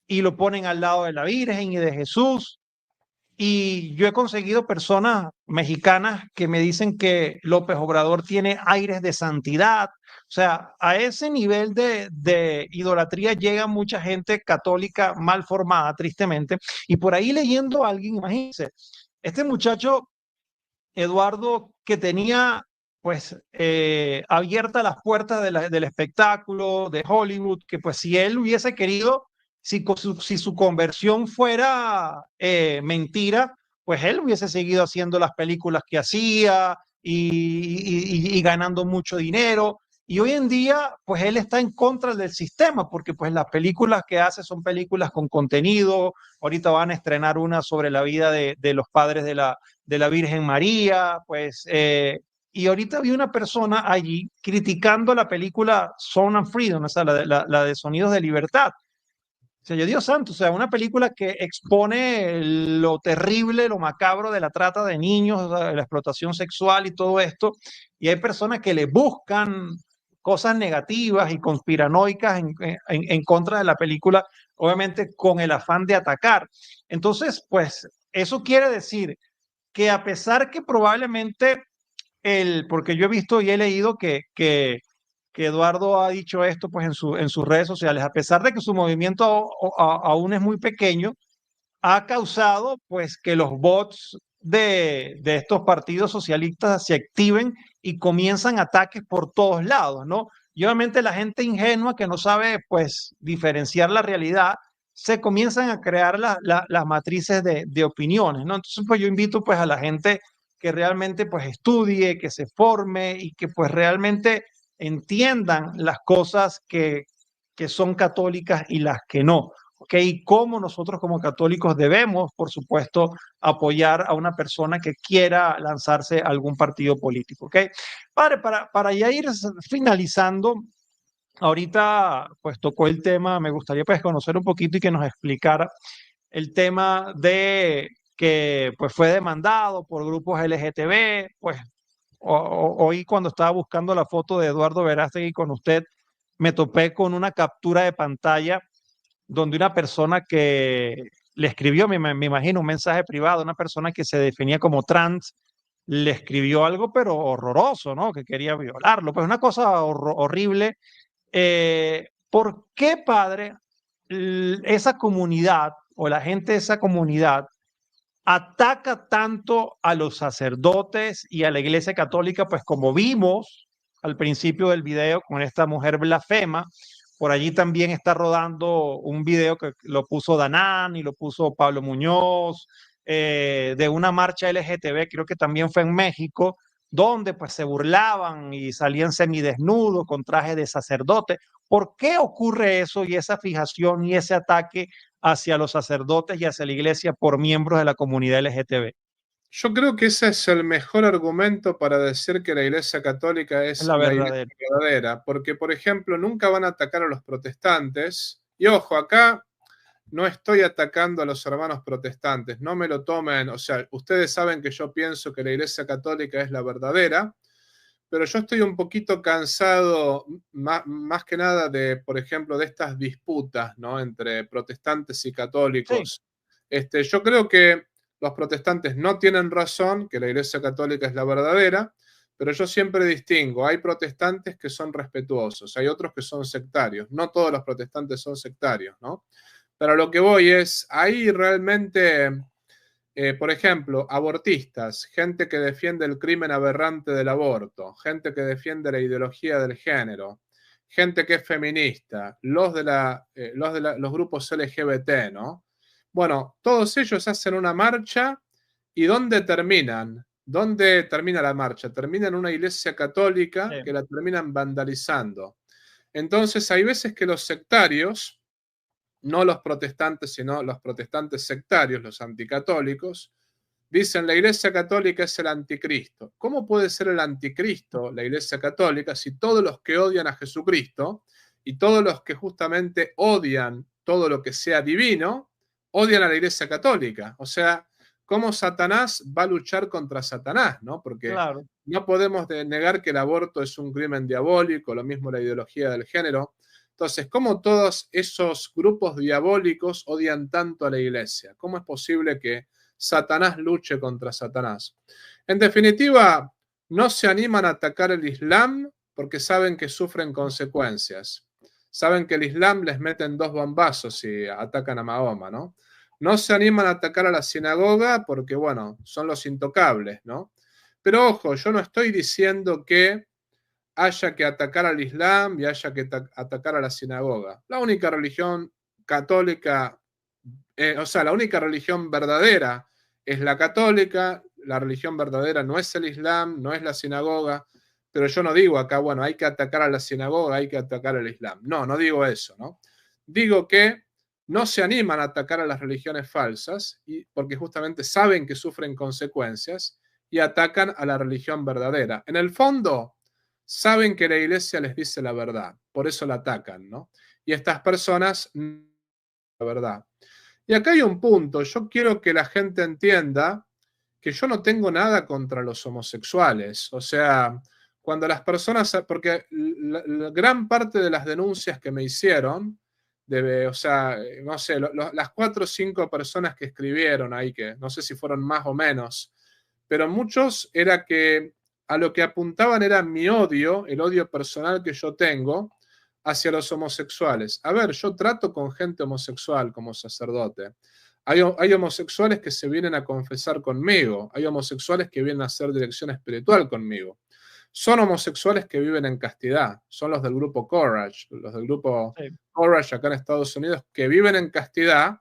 y lo ponen al lado de la Virgen y de Jesús. Y yo he conseguido personas mexicanas que me dicen que López Obrador tiene aires de santidad. O sea, a ese nivel de idolatría llega mucha gente católica mal formada, tristemente. Y por ahí leyendo a alguien, imagínense, este muchacho Eduardo que tenía pues abiertas las puertas del espectáculo, de Hollywood, que pues si él hubiese querido, si su conversión fuera mentira, pues él hubiese seguido haciendo las películas que hacía y ganando mucho dinero. Y hoy en día, pues él está en contra del sistema, porque pues las películas que hace son películas con contenido. Ahorita van a estrenar una sobre la vida de los padres de la Virgen María, pues, y ahorita vi una persona allí criticando la película Sound and Freedom, o sea, la de Sonidos de Libertad. O sea, yo Dios santo, o sea, una película que expone lo terrible, lo macabro de la trata de niños, o sea, la explotación sexual y todo esto, y hay personas que le buscan cosas negativas y conspiranoicas en contra de la película, obviamente con el afán de atacar. Entonces, pues, eso quiere decir que a pesar que probablemente porque yo he visto y he leído que Eduardo ha dicho esto pues en sus redes sociales, a pesar de que su movimiento aún es muy pequeño, ha causado pues que los bots de estos partidos socialistas se activen y comienzan ataques por todos lados, ¿no? Y obviamente la gente ingenua que no sabe pues diferenciar la realidad, se comienzan a crear las matrices de opiniones, ¿no? Entonces pues yo invito pues a la gente que realmente pues estudie, que se forme y que pues realmente entiendan las cosas que son católicas y las que no. ¿Ok? Y cómo nosotros como católicos debemos, por supuesto, apoyar a una persona que quiera lanzarse a algún partido político. ¿Ok? Padre, para ya ir finalizando, ahorita pues tocó el tema, me gustaría pues conocer un poquito y que nos explicara el tema de que pues fue demandado por grupos LGTB, pues hoy cuando estaba buscando la foto de Eduardo Verástegui con usted, me topé con una captura de pantalla donde una persona que le escribió, me imagino, un mensaje privado, una persona que se definía como trans, le escribió algo pero horroroso, ¿no? Que quería violarlo, pues una cosa horrible. ¿Por qué, padre, esa comunidad o la gente de esa comunidad ataca tanto a los sacerdotes y a la Iglesia Católica? Pues como vimos al principio del video con esta mujer blasfema, por allí también está rodando un video que lo puso Danán y lo puso Pablo Muñoz, de una marcha LGTB, creo que también fue en México, donde pues se burlaban y salían semidesnudos con traje de sacerdote. ¿Por qué ocurre eso y esa fijación y ese ataque hacia los sacerdotes y hacia la iglesia por miembros de la comunidad LGTB? Yo creo que ese es el mejor argumento para decir que la Iglesia Católica Es es la la Iglesia verdadera. verdadera, porque, por ejemplo, nunca van a atacar a los protestantes. Y ojo, acá no estoy atacando a los hermanos protestantes, no me lo tomen, o sea, ustedes saben que yo pienso que la Iglesia Católica es la verdadera, pero yo estoy un poquito cansado, más que nada de, por ejemplo, de estas disputas, ¿no? Entre protestantes y Sí, católicos. Yo creo que los protestantes no tienen razón, que la Iglesia Católica es la verdadera, pero yo siempre distingo, hay protestantes que son respetuosos, hay otros que son sectarios, no todos los protestantes son sectarios, ¿no? Pero lo que voy es, ahí realmente por ejemplo, abortistas, gente que defiende el crimen aberrante del aborto, gente que defiende la ideología del género, gente que es feminista, los grupos LGBT, ¿no? Bueno, todos ellos hacen una marcha y ¿dónde terminan? ¿Dónde termina la marcha? Termina en una iglesia católica sí, que la terminan vandalizando. Entonces, hay veces que los sectarios, no los protestantes, sino los protestantes sectarios, los anticatólicos, dicen la Iglesia Católica es el anticristo. ¿Cómo puede ser el anticristo la Iglesia Católica si todos los que odian a Jesucristo y todos los que justamente odian todo lo que sea divino, odian a la Iglesia Católica? O sea, ¿cómo Satanás va a luchar contra Satanás? ¿No? Porque claro. no podemos negar que el aborto es un crimen diabólico, lo mismo la ideología del género. Entonces, ¿cómo todos esos grupos diabólicos odian tanto a la iglesia? ¿Cómo es posible que Satanás luche contra Satanás? En definitiva, no se animan a atacar el Islam porque saben que sufren consecuencias. Saben que el Islam les meten dos bombazos si atacan a Mahoma, ¿no? No se animan a atacar a la sinagoga porque, bueno, son los intocables, ¿no? Pero ojo, yo no estoy diciendo que haya que atacar al Islam y haya que atacar a la sinagoga. La única religión católica, o sea, la única religión verdadera es la católica, la religión verdadera no es el Islam, no es la sinagoga, pero yo no digo acá, bueno, hay que atacar a la sinagoga, hay que atacar al Islam. No, no digo eso, ¿no? Digo que no se animan a atacar a las religiones falsas porque justamente saben que sufren consecuencias y atacan a la religión verdadera. En el fondo, saben que la iglesia les dice la verdad, por eso la atacan, ¿no? Y estas personas, la verdad. Y acá hay un punto, yo quiero que la gente entienda que yo no tengo nada contra los homosexuales, o sea, cuando las personas, porque la gran parte de las denuncias que me hicieron, o sea, no sé, las 4 o 5 personas que escribieron ahí, que no sé si fueron más o menos, pero muchos era que a lo que apuntaban era mi odio, el odio personal que yo tengo hacia los homosexuales. A ver, yo trato con gente homosexual como sacerdote. Hay homosexuales que se vienen a confesar conmigo, hay homosexuales que vienen a hacer dirección espiritual conmigo. Son homosexuales que viven en castidad, son los del grupo Courage, los del grupo Sí. Courage acá en Estados Unidos, que viven en castidad,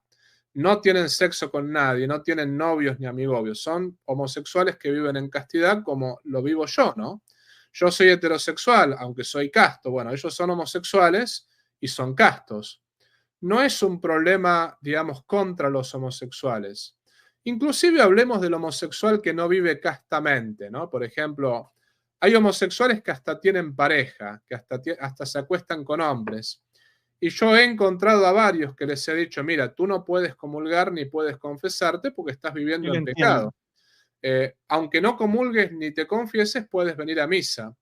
no tienen sexo con nadie, no tienen novios ni amigobios, son homosexuales que viven en castidad como lo vivo yo, ¿no? Yo soy heterosexual, aunque soy casto. Bueno, ellos son homosexuales y son castos. No es un problema, digamos, contra los homosexuales. Inclusive hablemos del homosexual que no vive castamente, ¿no? Por ejemplo, Hay homosexuales que hasta tienen pareja, que hasta se acuestan con hombres. Y yo he encontrado a varios que les he dicho, mira, tú no puedes comulgar ni puedes confesarte porque estás Y viviendo lo en entiendo. pecado. Aunque no comulgues ni te confieses, puedes venir a misa.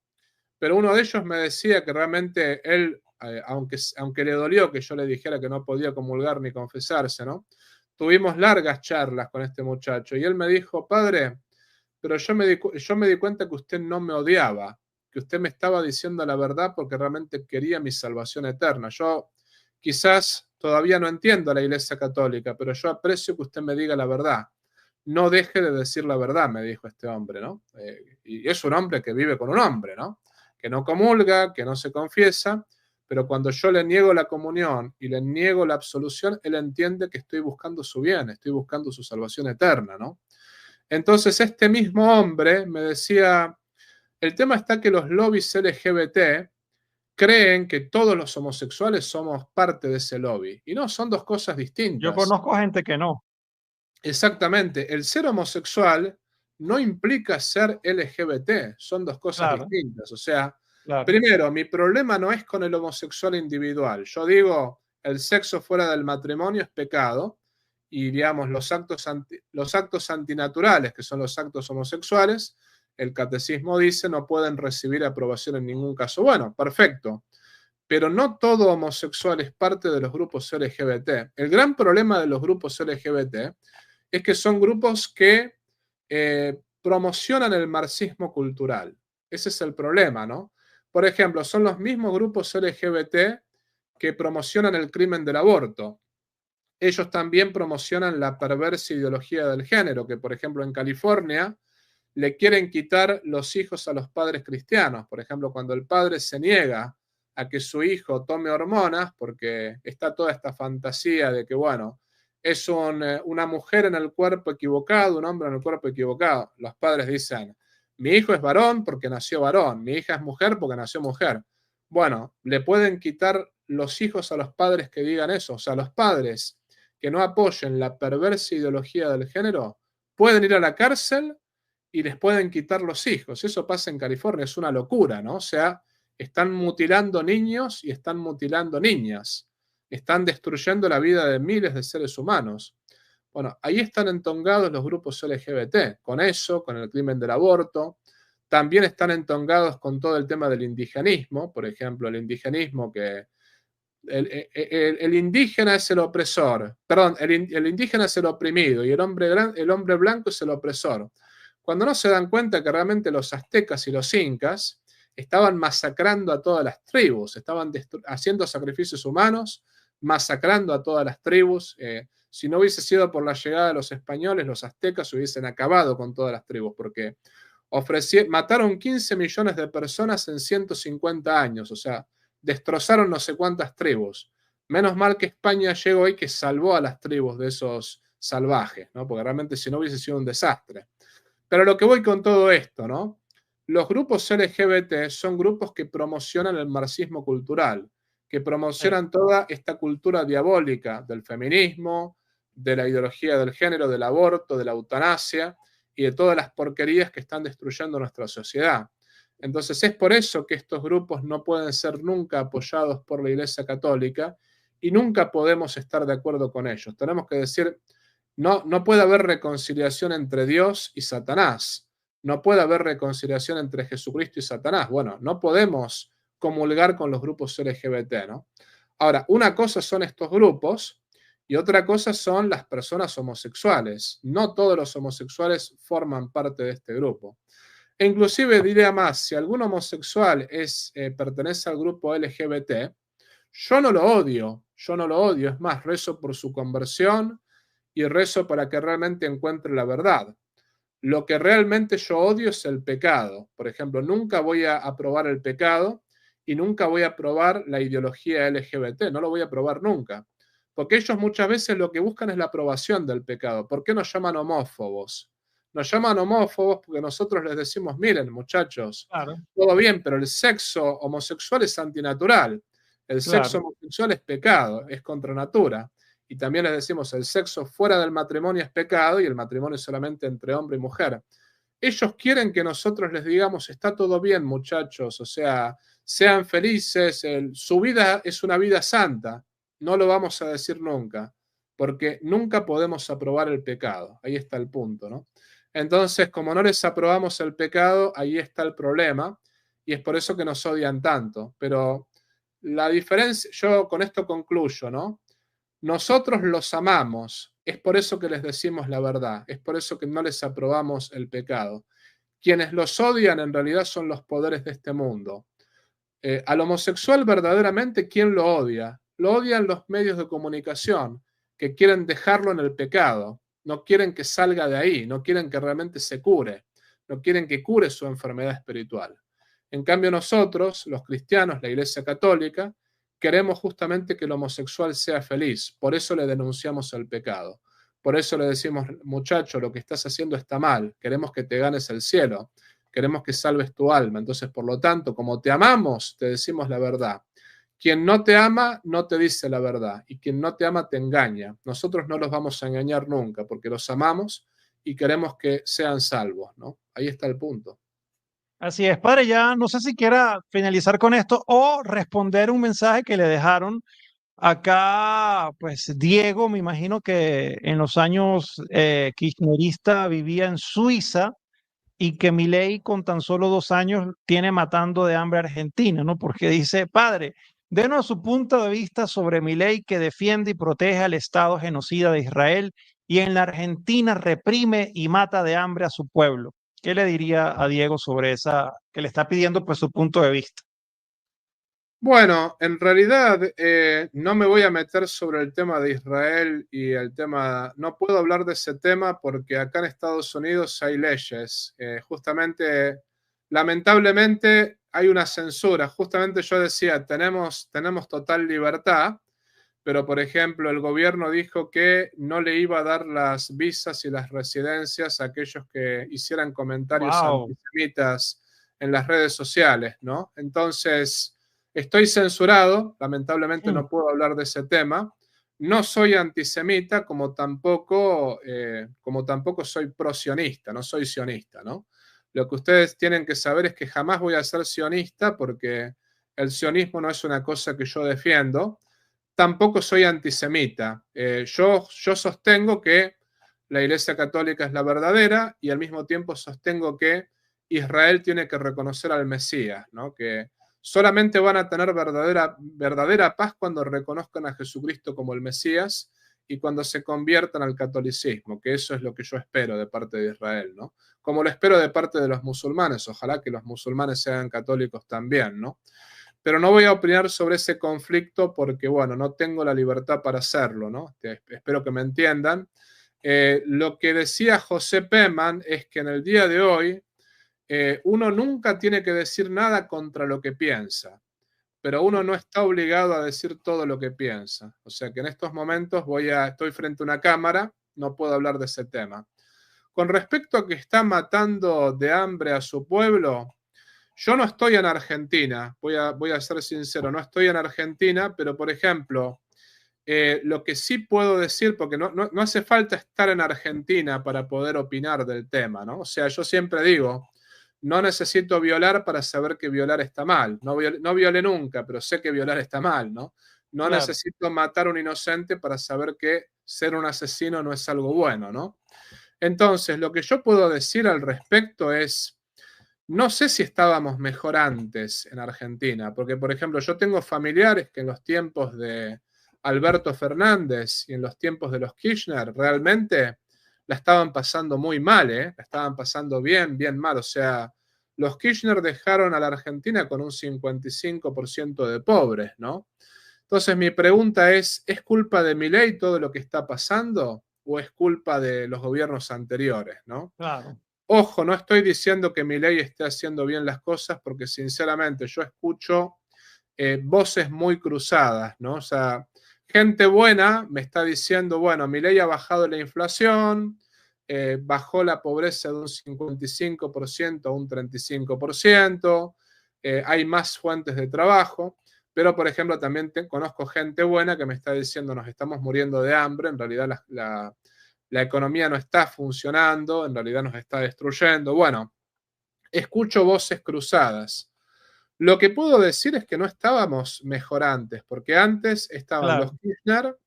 Pero uno de ellos me decía que realmente él, aunque le dolió que yo le dijera que no podía comulgar ni confesarse, ¿no? Tuvimos largas charlas con este muchacho y él me dijo, padre, pero yo me di cuenta que usted no me odiaba, que usted me estaba diciendo la verdad porque realmente quería mi salvación eterna. Yo quizás todavía no entiendo la Iglesia Católica, pero yo aprecio que usted me diga la verdad. No deje de decir la verdad, me dijo este hombre, ¿no? Y es un hombre que vive con un hombre, ¿no? Que no comulga, que no se confiesa, pero cuando yo le niego la comunión y le niego la absolución, él entiende que estoy buscando su bien, estoy buscando su salvación eterna, ¿no? Entonces este mismo hombre me decía, el tema está que los lobbies LGBT creen que todos los homosexuales somos parte de ese lobby. Y no, son dos cosas Yo distintas. conozco gente que no. Exactamente, el ser homosexual no implica ser LGBT, son dos cosas Claro, distintas. O sea, claro. primero, mi problema no es con el homosexual individual. Yo digo, el sexo fuera del matrimonio es pecado y, digamos, los actos antinaturales, que son los actos homosexuales, el catecismo dice no pueden recibir aprobación en ningún caso. Bueno, perfecto. Pero no todo homosexual es parte de los grupos LGBT. El gran problema de los grupos LGBT es que son grupos que promocionan el marxismo cultural. Ese es el problema, ¿no? Por ejemplo, son los mismos grupos LGBT que promocionan el crimen del aborto. Ellos también promocionan la perversa ideología del género, que por ejemplo en California le quieren quitar los hijos a los padres cristianos. Por ejemplo, cuando el padre se niega a que su hijo tome hormonas, porque está toda esta fantasía de que, bueno, es una mujer en el cuerpo equivocado, un hombre en el cuerpo equivocado. Los padres dicen, mi hijo es varón porque nació varón, mi hija es mujer porque nació mujer. Bueno, le pueden quitar los hijos a los padres que digan eso. O sea, los padres que no apoyen la perversa ideología del género pueden ir a la cárcel y les pueden quitar los hijos. Eso pasa en California, es una locura, ¿no? O sea, están mutilando niños y están mutilando niñas. Están destruyendo la vida de miles de seres humanos. Bueno, ahí están entongados los grupos LGBT, con eso, con el crimen del aborto. También están entongados con todo el tema del indigenismo, por ejemplo, el indigenismo que el indígena es el opresor, perdón, el indígena es el oprimido y el hombre blanco es el opresor. Cuando no se dan cuenta que realmente los aztecas y los incas estaban masacrando a todas las tribus, estaban haciendo sacrificios humanos, masacrando a todas las tribus. Si no hubiese sido por la llegada de los españoles, los aztecas hubiesen acabado con todas las tribus, porque mataron 15 millones de personas en 150 años, o sea, destrozaron no sé cuántas tribus. Menos mal que España llegó y que salvó a las tribus de esos salvajes, ¿no? Porque realmente si no hubiese sido un desastre. Pero lo que voy con todo esto, ¿no? Los grupos LGBT son grupos que promocionan el marxismo cultural, que Sí. promocionan toda esta cultura diabólica del feminismo, de la ideología del género, del aborto, de la eutanasia y de todas las porquerías que están destruyendo nuestra sociedad. Entonces es por eso que estos grupos no pueden ser nunca apoyados por la Iglesia Católica y nunca podemos estar de acuerdo con ellos. Tenemos que decir, no, no puede haber reconciliación entre Dios y Satanás. No puede haber reconciliación entre Jesucristo y Satanás. Bueno, no podemos comulgar con los grupos LGBT, ¿no? Ahora, una cosa son estos grupos y otra cosa son las personas homosexuales. No todos los homosexuales forman parte de este grupo. E inclusive diría más, si algún homosexual pertenece al grupo LGBT, yo no lo odio, es más, rezo por su conversión y rezo para que realmente encuentre la verdad. Lo que realmente yo odio es el pecado. Por ejemplo, nunca voy a aprobar el pecado y nunca voy a aprobar la ideología LGBT, no lo voy a aprobar nunca. Porque ellos muchas veces lo que buscan es la aprobación del pecado. ¿Por qué nos llaman homófobos? Nos llaman homófobos porque nosotros les decimos, miren muchachos, Claro, todo bien, pero el sexo homosexual es antinatural. El sexo claro. homosexual es pecado, es contra natura. Y también les decimos, el sexo fuera del matrimonio es pecado y el matrimonio es solamente entre hombre y mujer. ellos quieren que nosotros les digamos, está todo bien, muchachos, o sea, sean felices, su vida es una vida santa. No lo vamos a decir nunca, porque nunca podemos aprobar el pecado. Ahí está el punto, ¿no? Entonces, como no les aprobamos el pecado, ahí está el problema, y es por eso que nos odian tanto. Pero la diferencia, yo con esto concluyo, ¿no? Nosotros los amamos, es por eso que les decimos la verdad, es por eso que no les aprobamos el pecado. Quienes los odian en realidad son los poderes de este mundo. Al homosexual verdaderamente, ¿quién lo odia? Lo odian los medios de comunicación, que quieren dejarlo en el pecado, no quieren que salga de ahí, no quieren que realmente se cure, no quieren que cure su enfermedad espiritual. En cambio nosotros, los cristianos, la Iglesia Católica, queremos justamente que el homosexual sea feliz, por eso le denunciamos el pecado. Por eso le decimos, muchacho, lo que estás haciendo está mal, queremos que te ganes el cielo, queremos que salves tu alma. Entonces, por lo tanto, como te amamos, te decimos la verdad. Quien no te ama, no te dice la verdad. Y quien no te ama, te engaña. Nosotros no los vamos a engañar nunca, porque los amamos y queremos que sean salvos, ¿no? Ahí está el punto. Así es, padre, ya no sé si quiera finalizar con esto o responder un mensaje que le dejaron acá, pues Diego, me imagino que en los años kirchnerista vivía en Suiza y que Milei con tan solo 2 años tiene matando de hambre a Argentina, ¿no? Porque dice, padre, denos su punto de vista sobre Milei que defiende y protege al Estado genocida de Israel y en la Argentina reprime y mata de hambre a su pueblo. ¿Qué le diría a Diego sobre esa, que le está pidiendo pues su punto de vista? Bueno, en realidad no me voy a meter sobre el tema de Israel y el tema, no puedo hablar de ese tema porque acá en Estados Unidos hay leyes. Justamente, lamentablemente hay una censura. Justamente yo decía, tenemos total libertad, pero por ejemplo el gobierno dijo que no le iba a dar las visas y las residencias a aquellos que hicieran comentarios Wow. antisemitas en las redes sociales, ¿no? Entonces, estoy censurado, lamentablemente no puedo hablar de ese tema. No soy antisemita, como tampoco soy pro-sionista, no soy sionista, ¿no? Lo que ustedes tienen que saber es que jamás voy a ser sionista porque el sionismo no es una cosa que yo defiendo. Tampoco soy antisemita. Yo sostengo que la Iglesia Católica es la verdadera y al mismo tiempo sostengo que Israel tiene que reconocer al Mesías, ¿no? Que solamente van a tener verdadera paz cuando reconozcan a Jesucristo como el Mesías y cuando se conviertan al catolicismo, que eso es lo que yo espero de parte de Israel, ¿no? Como lo espero de parte de los musulmanes, ojalá que los musulmanes sean católicos también, ¿no? Pero no voy a opinar sobre ese conflicto porque, bueno, no tengo la libertad para hacerlo, ¿no? Espero que me entiendan. Lo que decía José Peman es que en el día de hoy uno nunca tiene que decir nada contra lo que piensa, pero uno no está obligado a decir todo lo que piensa. O sea que en estos momentos estoy frente a una cámara, no puedo hablar de ese tema. Con respecto a que está matando de hambre a su pueblo, yo no estoy en Argentina, voy a ser sincero, no estoy en Argentina, pero por ejemplo, lo que sí puedo decir, porque no hace falta estar en Argentina para poder opinar del tema, ¿no? O sea, yo siempre digo, no necesito violar para saber que violar está mal. No violé nunca, pero sé que violar está mal, ¿no? No Claro. necesito matar a un inocente para saber que ser un asesino no es algo bueno, ¿no? Entonces, lo que yo puedo decir al respecto es, no sé si estábamos mejor antes en Argentina, porque por ejemplo yo tengo familiares que en los tiempos de Alberto Fernández y en los tiempos de los Kirchner realmente la estaban pasando muy mal, ¿eh? La estaban pasando bien, bien mal. O sea, los Kirchner dejaron a la Argentina con un 55% de pobres, ¿no? Entonces mi pregunta ¿es culpa de Milei todo lo que está pasando o es culpa de los gobiernos anteriores, ¿no? Claro. Ojo, no estoy diciendo que Milei esté haciendo bien las cosas porque sinceramente yo escucho voces muy cruzadas, ¿no? O sea, gente buena me está diciendo, bueno, Milei ha bajado la inflación, bajó la pobreza de un 55% a un 35%, hay más fuentes de trabajo, pero por ejemplo también conozco gente buena que me está diciendo nos estamos muriendo de hambre, en realidad la economía no está funcionando, en realidad nos está destruyendo. Bueno, escucho voces cruzadas. Lo que puedo decir es que no estábamos mejor antes, porque antes estaban los Claro, Kirchner,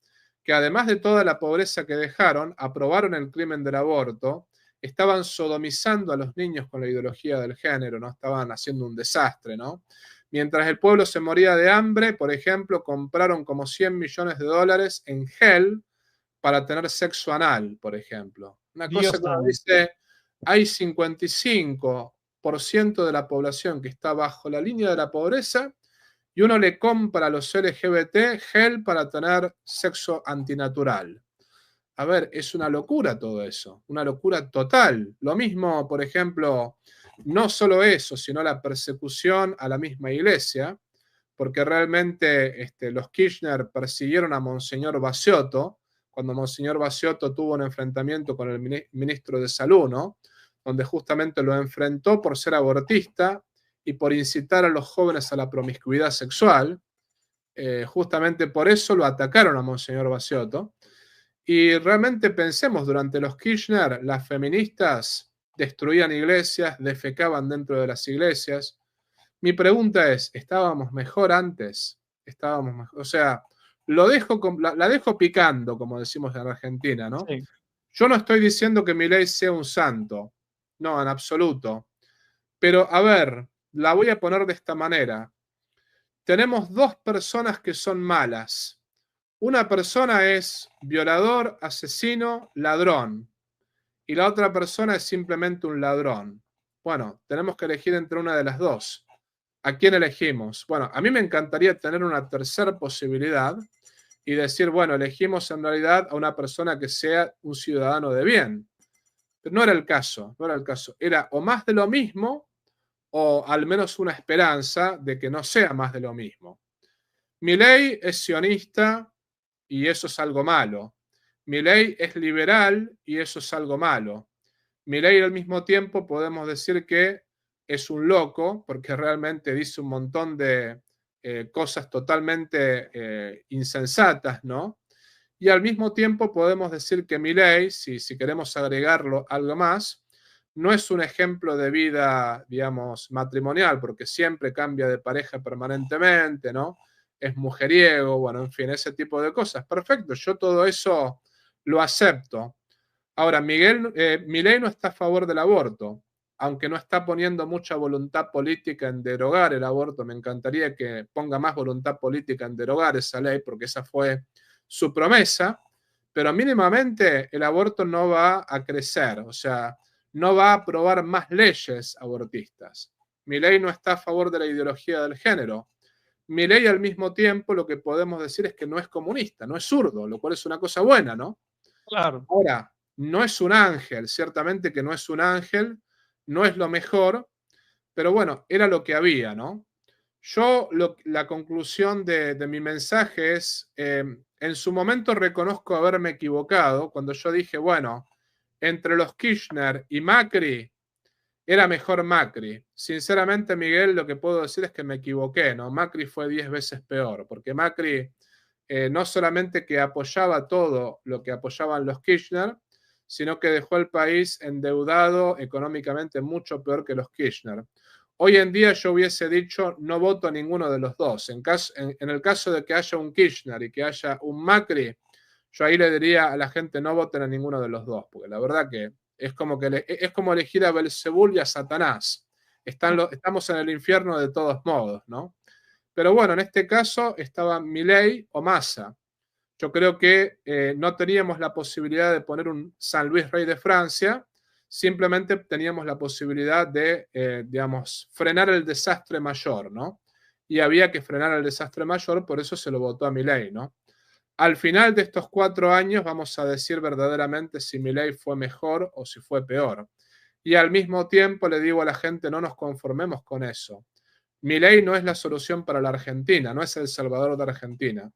que además de toda la pobreza que dejaron, aprobaron el crimen del aborto, estaban sodomizando a los niños con la ideología del género, ¿no? Estaban haciendo un desastre, ¿no? Mientras el pueblo se moría de hambre, por ejemplo, compraron como 100 millones de dólares en gel para tener sexo anal, por ejemplo. Una cosa Dios que uno santo. dice, hay 55% de la población que está bajo la línea de la pobreza y uno le compra a los LGBT gel para tener sexo antinatural. A ver, es una locura todo eso, una locura total. Lo mismo, por ejemplo, no solo eso, sino la persecución a la misma iglesia, porque realmente los Kirchner persiguieron a Monseñor Baciotto, cuando Monseñor Baciotto tuvo un enfrentamiento con el ministro de Salud, ¿no? Donde justamente lo enfrentó por ser abortista y por incitar a los jóvenes a la promiscuidad sexual. Justamente por eso lo atacaron a Monseñor Baciotto. Y realmente pensemos, durante los Kirchner, las feministas destruían iglesias, defecaban dentro de las iglesias. Mi pregunta es, ¿estábamos mejor antes? ¿Estábamos mejor? O sea, la dejo picando, como decimos en Argentina, ¿no? Sí, Yo no estoy diciendo que Milei sea un santo, no, en absoluto. Pero a ver, la voy a poner de esta manera. Tenemos dos personas que son malas. Una persona es violador, asesino, ladrón. Y la otra persona es simplemente un ladrón. Bueno, tenemos que elegir entre una de las dos. ¿A quién elegimos? Bueno, a mí me encantaría tener una tercera posibilidad y decir, bueno, elegimos en realidad a una persona que sea un ciudadano de bien. Pero no era el caso, no era el caso. Era o más de lo mismo o al menos una esperanza de que no sea más de lo mismo. Milei es sionista y eso es algo malo. Milei es liberal y eso es algo malo. Milei al mismo tiempo podemos decir que es un loco porque realmente dice un montón de cosas totalmente insensatas, ¿no? Y al mismo tiempo podemos decir que Milei, si queremos agregarlo algo más, no es un ejemplo de vida, digamos, matrimonial, porque siempre cambia de pareja permanentemente, ¿no? Es mujeriego, bueno, en fin, ese tipo de cosas. Perfecto, yo todo eso lo acepto. Ahora, Milei no está a favor del aborto, aunque no está poniendo mucha voluntad política en derogar el aborto. Me encantaría que ponga más voluntad política en derogar esa ley, porque esa fue su promesa, pero mínimamente el aborto no va a crecer, o sea, no va a aprobar más leyes abortistas. Milei no está a favor de la ideología del género. Milei al mismo tiempo lo que podemos decir es que no es comunista, no es zurdo, lo cual es una cosa buena, ¿no? claro. Ahora, no es un ángel, ciertamente que no es un ángel, no es lo mejor, pero bueno, era lo que había, ¿no? La conclusión de mi mensaje es, en su momento reconozco haberme equivocado cuando yo dije, bueno, entre los Kirchner y Macri, era mejor Macri. Sinceramente, Miguel, lo que puedo decir es que me equivoqué, ¿no? Macri fue 10 veces peor, porque Macri no solamente que apoyaba todo lo que apoyaban los Kirchner, sino que dejó el país endeudado económicamente mucho peor que los Kirchner. Hoy en día yo hubiese dicho no voto a ninguno de los dos. En el caso de que haya un Kirchner y que haya un Macri, yo ahí le diría a la gente no voten a ninguno de los dos, porque la verdad que es como elegir a Belzebul y a Satanás. Estamos en el infierno de todos modos, ¿no? Pero bueno, en este caso estaba Milei o Massa. Yo creo que no teníamos la posibilidad de poner un San Luis Rey de Francia, simplemente teníamos la posibilidad de, digamos, frenar el desastre mayor, ¿no? Y había que frenar el desastre mayor, por eso se lo votó a Milei, ¿no? Al final de estos 4 años vamos a decir verdaderamente si Milei fue mejor o si fue peor. Y al mismo tiempo le digo a la gente, no nos conformemos con eso. Milei no es la solución para la Argentina, no es el salvador de Argentina.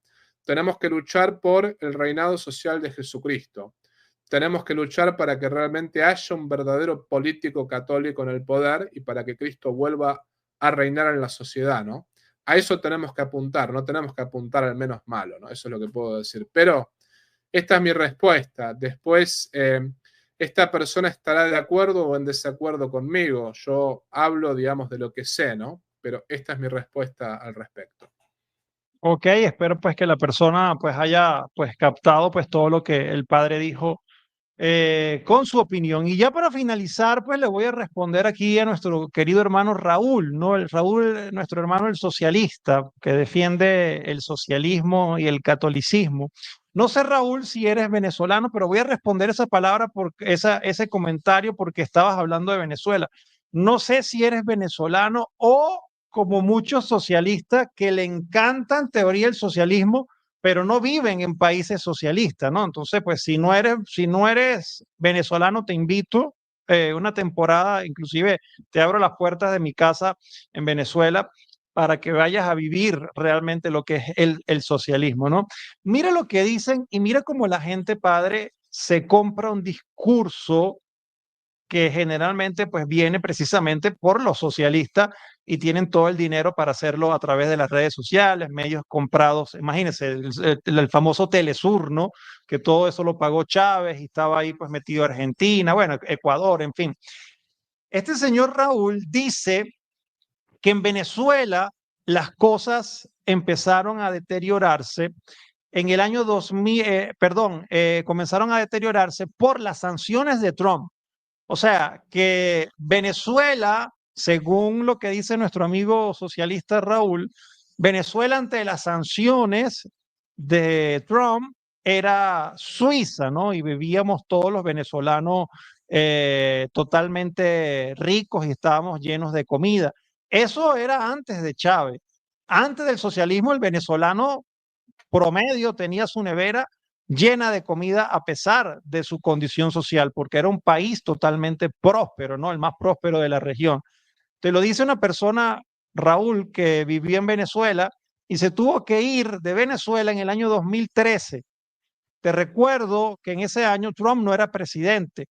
Tenemos que luchar por el reinado social de Jesucristo. Tenemos que luchar para que realmente haya un verdadero político católico en el poder y para que Cristo vuelva a reinar en la sociedad, ¿no? A eso tenemos que apuntar, no tenemos que apuntar al menos malo, ¿no? Eso es lo que puedo decir. Pero Esta es mi respuesta. Después, esta persona estará de acuerdo o en desacuerdo conmigo. Yo hablo, digamos, de lo que sé, ¿no? Pero esta es mi respuesta al respecto. Ok, espero pues que la persona pues haya pues captado pues todo lo que el padre dijo con su opinión. Y ya para finalizar, pues le voy a responder aquí a nuestro querido hermano Raúl, ¿no? El Raúl, nuestro hermano el socialista, que defiende el socialismo y el catolicismo. No sé, Raúl, si eres venezolano, pero voy a responder esa palabra, ese comentario, porque estabas hablando de Venezuela. No sé si eres venezolano o como muchos socialistas que le encanta en teoría el socialismo, pero no viven en países socialistas, ¿no? Entonces, pues si no eres venezolano, te invito una temporada, inclusive te abro las puertas de mi casa en Venezuela para que vayas a vivir realmente lo que es el socialismo, ¿no? Mira lo que dicen y mira cómo la gente, padre, se compra un discurso que generalmente pues viene precisamente por los socialistas y tienen todo el dinero para hacerlo a través de las redes sociales, medios comprados. Imagínense el famoso Telesur, ¿no? Que todo eso lo pagó Chávez y estaba ahí pues metido Argentina, bueno, Ecuador, en fin. Este señor Raúl dice que en Venezuela las cosas empezaron a deteriorarse en el año 2000, comenzaron a deteriorarse por las sanciones de Trump. O sea, que Venezuela, según lo que dice nuestro amigo socialista Raúl, Venezuela ante las sanciones de Trump era Suiza, ¿no? Y vivíamos todos los venezolanos totalmente ricos y estábamos llenos de comida. Eso era antes de Chávez. Antes del socialismo, el venezolano promedio tenía su nevera llena de comida a pesar de su condición social, porque era un país totalmente próspero, ¿no? El más próspero de la región. Te lo dice una persona, Raúl, que vivía en Venezuela y se tuvo que ir de Venezuela en el año 2013. Te recuerdo que en ese año Trump no era presidente.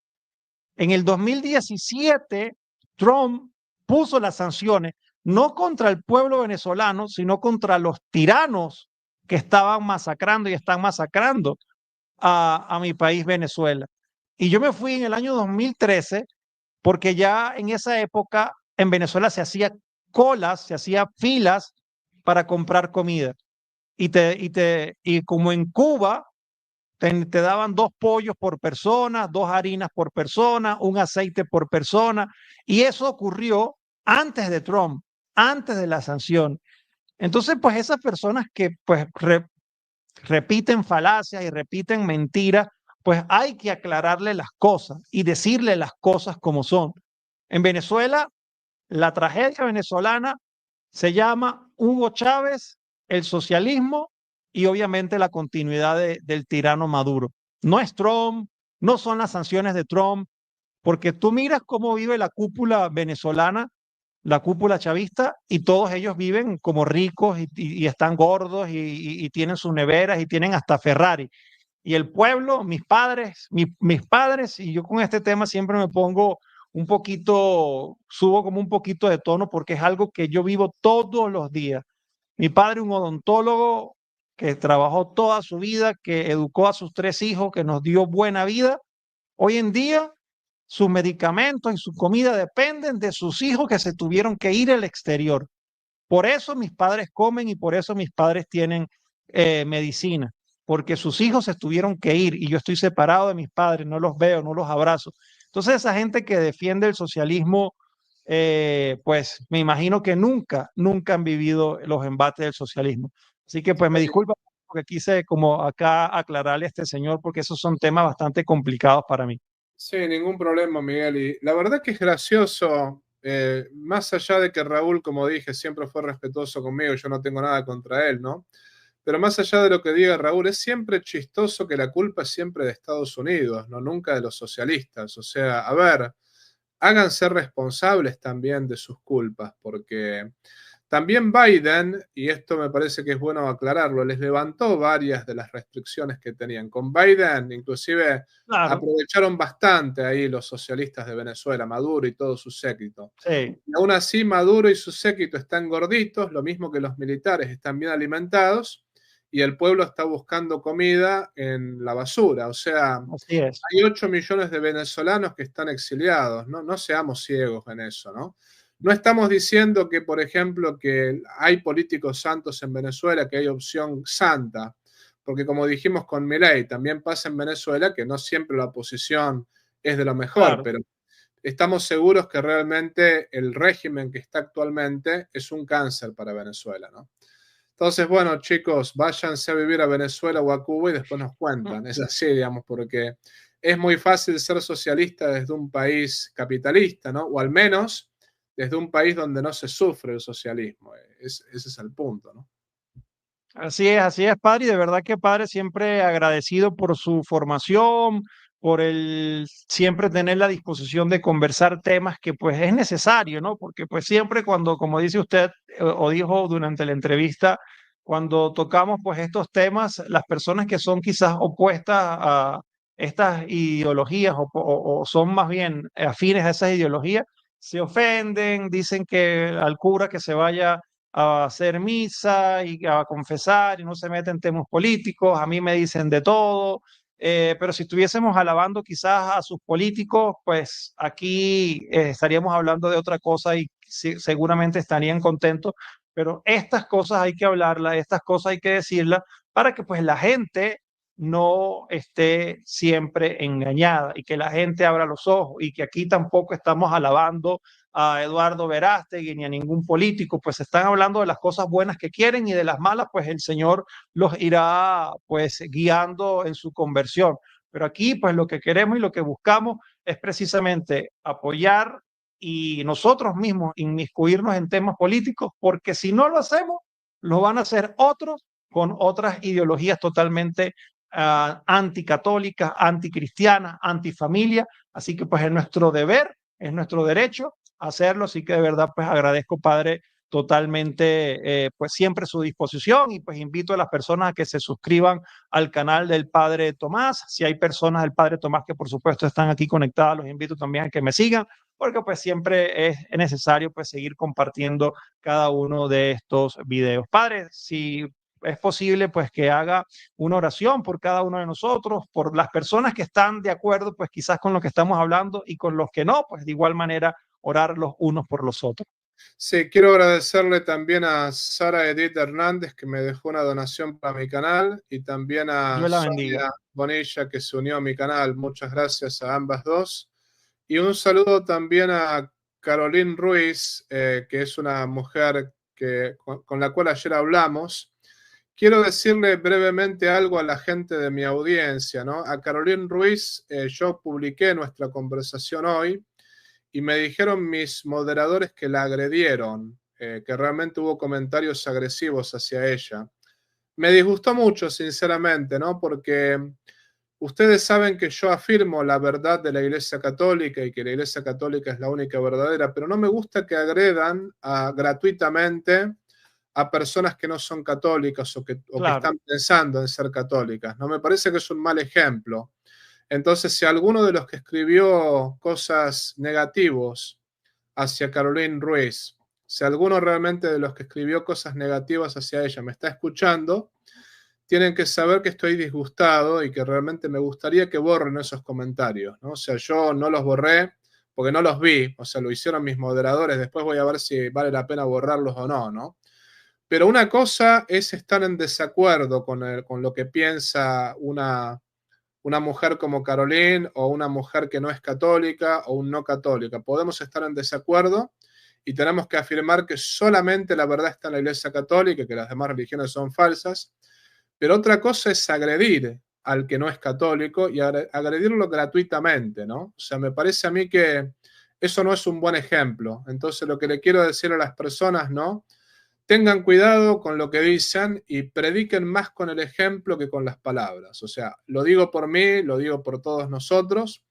En el 2017, Trump puso las sanciones no contra el pueblo venezolano, sino contra los tiranos que estaban masacrando y están masacrando a mi país, Venezuela. Y yo me fui en el año 2013 porque ya en esa época en Venezuela se hacía colas, se hacía filas para comprar comida. Y como en Cuba te daban 2 pollos por persona, 2 harinas por persona, un aceite por persona. Y eso ocurrió antes de Trump, antes de la sanción. Entonces, pues esas personas que pues repiten falacias y repiten mentiras, pues hay que aclararle las cosas y decirle las cosas como son. En Venezuela, la tragedia venezolana se llama Hugo Chávez, el socialismo y obviamente la continuidad del tirano Maduro. No es Trump, no son las sanciones de Trump, porque tú miras cómo vive la cúpula venezolana, la cúpula chavista, y todos ellos viven como ricos y están gordos y tienen sus neveras y tienen hasta Ferrari. Y el pueblo, mis padres, y yo con este tema siempre me pongo un poquito, subo como un poquito de tono porque es algo que yo vivo todos los días. Mi padre, un odontólogo que trabajó toda su vida, que educó a sus 3 hijos, que nos dio buena vida. Hoy en día, sus medicamentos y su comida dependen de sus hijos que se tuvieron que ir al exterior. Por eso mis padres comen y por eso mis padres tienen medicina, porque sus hijos se tuvieron que ir y yo estoy separado de mis padres, no los veo, no los abrazo. Entonces esa gente que defiende el socialismo, pues me imagino que nunca han vivido los embates del socialismo. Así que pues me disculpa porque quise como acá aclararle a este señor porque esos son temas bastante complicados para mí. Sí, ningún problema, Miguel. Y la verdad que es gracioso, más allá de que Raúl, como dije, siempre fue respetuoso conmigo, yo no tengo nada contra él, ¿no? Pero más allá de lo que diga Raúl, es siempre chistoso que la culpa es siempre de Estados Unidos, ¿no? Nunca de los socialistas. O sea, a ver, háganse responsables también de sus culpas, porque también Biden, y esto me parece que es bueno aclararlo, les levantó varias de las restricciones que tenían. Con Biden, inclusive, Claro, aprovecharon bastante ahí los socialistas de Venezuela, Maduro y todo su séquito. sí, Y aún así, Maduro y su séquito están gorditos, lo mismo que los militares están bien alimentados, y el pueblo está buscando comida en la basura. O sea, Así es. hay 8 millones de venezolanos que están exiliados, ¿no? No seamos ciegos en eso, ¿no? No estamos diciendo que, por ejemplo, que hay políticos santos en Venezuela, que hay opción santa, porque como dijimos con Milei, también pasa en Venezuela que no siempre la oposición es de lo mejor, Claro. pero estamos seguros que realmente el régimen que está actualmente es un cáncer para Venezuela, ¿no? Entonces, bueno, chicos, váyanse a vivir a Venezuela o a Cuba y después nos cuentan. Es así, digamos, porque es muy fácil ser socialista desde un país capitalista, ¿no? O al menos desde un país donde no se sufre el socialismo. Ese es el punto, ¿no? Así es, padre, y de verdad que padre siempre agradecido por su formación, por el siempre tener la disposición de conversar temas que pues es necesario, ¿no? Porque pues siempre cuando, como dice usted o dijo durante la entrevista, cuando tocamos pues estos temas, las personas que son quizás opuestas a estas ideologías o son más bien afines a esas ideologías, se ofenden, dicen que al cura que se vaya a hacer misa y a confesar y no se mete en temas políticos. A mí me dicen de todo, pero si estuviésemos alabando quizás a sus políticos, pues aquí estaríamos hablando de otra cosa y seguramente estarían contentos. Pero estas cosas hay que hablarlas, estas cosas hay que decirlas para que pues la gente no esté siempre engañada y que la gente abra los ojos y que aquí tampoco estamos alabando a Eduardo Verástegui ni a ningún político, pues están hablando de las cosas buenas que quieren y de las malas, pues el Señor los irá pues guiando en su conversión. Pero aquí pues lo que queremos y lo que buscamos es precisamente apoyar y nosotros mismos inmiscuirnos en temas políticos, porque si no lo hacemos, lo van a hacer otros con otras ideologías totalmente anticatólicas, anticristianas, antifamilia. Así que pues es nuestro deber, es nuestro derecho hacerlo, así que de verdad pues agradezco, padre, totalmente pues siempre su disposición y pues invito a las personas a que se suscriban al canal del padre Tomás. Si hay personas del padre Tomás que por supuesto están aquí conectadas, los invito también a que me sigan porque pues siempre es necesario pues seguir compartiendo cada uno de estos videos. Padre, si es posible pues que haga una oración por cada uno de nosotros, por las personas que están de acuerdo pues quizás con lo que estamos hablando y con los que no, pues de igual manera orar los unos por los otros. Sí, quiero agradecerle también a Sara Edith Hernández que me dejó una donación para mi canal y también a Dios la bendiga. Sonia Bonilla que se unió a mi canal. Muchas gracias a ambas dos. Y un saludo también a Caroline Ruiz, que es una mujer con la cual ayer hablamos. Quiero decirle brevemente algo a la gente de mi audiencia, ¿no? A Caroline Ruiz, yo publiqué nuestra conversación hoy y me dijeron mis moderadores que la agredieron, que realmente hubo comentarios agresivos hacia ella. Me disgustó mucho, sinceramente, ¿no? Porque ustedes saben que yo afirmo la verdad de la Iglesia Católica y que la Iglesia Católica es la única verdadera, pero no me gusta que agredan gratuitamente a personas que no son católicas o que Claro. están pensando en ser católicas. No me parece que es un mal ejemplo. Entonces, si alguno de los que escribió cosas negativas hacia Caroline Ruiz, si alguno realmente de los que escribió cosas negativas hacia ella me está escuchando, tienen que saber que estoy disgustado y que realmente me gustaría que borren esos comentarios, ¿no? O sea, yo no los borré porque no los vi, o sea, lo hicieron mis moderadores, después voy a ver si vale la pena borrarlos o no, ¿no? Pero una cosa es estar en desacuerdo con lo que piensa una mujer como Caroline o una mujer que no es católica o un no católica. Podemos estar en desacuerdo y tenemos que afirmar que solamente la verdad está en la Iglesia Católica y que las demás religiones son falsas. Pero otra cosa es agredir al que no es católico y agredirlo gratuitamente, ¿no? O sea, me parece a mí que eso no es un buen ejemplo. Entonces, lo que le quiero decir a las personas, ¿no? Tengan cuidado con lo que dicen y prediquen más con el ejemplo que con las palabras. O sea, lo digo por mí, lo digo por todos nosotros.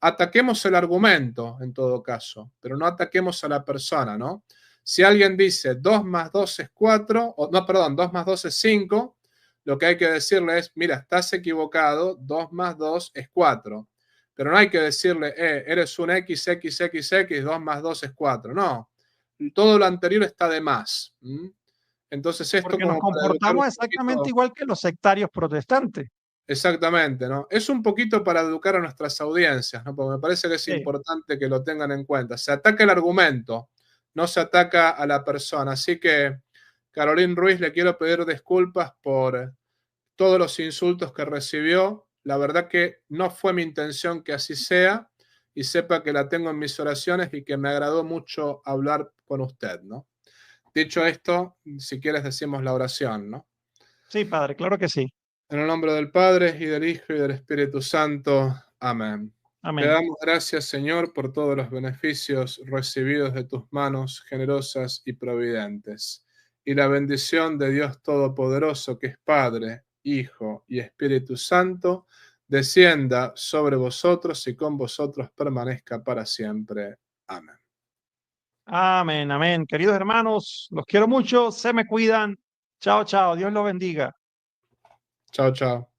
Ataquemos el argumento en todo caso, pero no ataquemos a la persona, ¿no? Si alguien dice 2 más 2 es 4, o no, perdón, 2 más 2 es 5, lo que hay que decirle es, mira, estás equivocado, 2 más 2 es 4. Pero no hay que decirle, eres un XXXX, 2 más 2 es 4. No, todo lo anterior está de más. Entonces esto Porque nos como para educar un comportamos exactamente poquito, igual que los sectarios protestantes. exactamente, ¿no? Es un poquito para educar a nuestras audiencias, ¿no? Porque me parece que es Sí. importante que lo tengan en cuenta. Se ataca el argumento, no se ataca a la persona. Así que, Carolín Ruiz, le quiero pedir disculpas por todos los insultos que recibió. La verdad que no fue mi intención que así sea y sepa que la tengo en mis oraciones y que me agradó mucho hablar con usted, ¿no? Dicho esto, si quieres decimos la oración, ¿no? Sí, padre, claro que sí. En el nombre del Padre y del Hijo y del Espíritu Santo. Amén. Te Amén. damos gracias, Señor, por todos los beneficios recibidos de tus manos generosas y providentes. Y la bendición de Dios Todopoderoso, que es Padre, Hijo y Espíritu Santo, descienda sobre vosotros y con vosotros permanezca para siempre. Amén. Amén, amén. Queridos hermanos, los quiero mucho, se me cuidan. Chao, chao. Dios los bendiga. Chao, chao.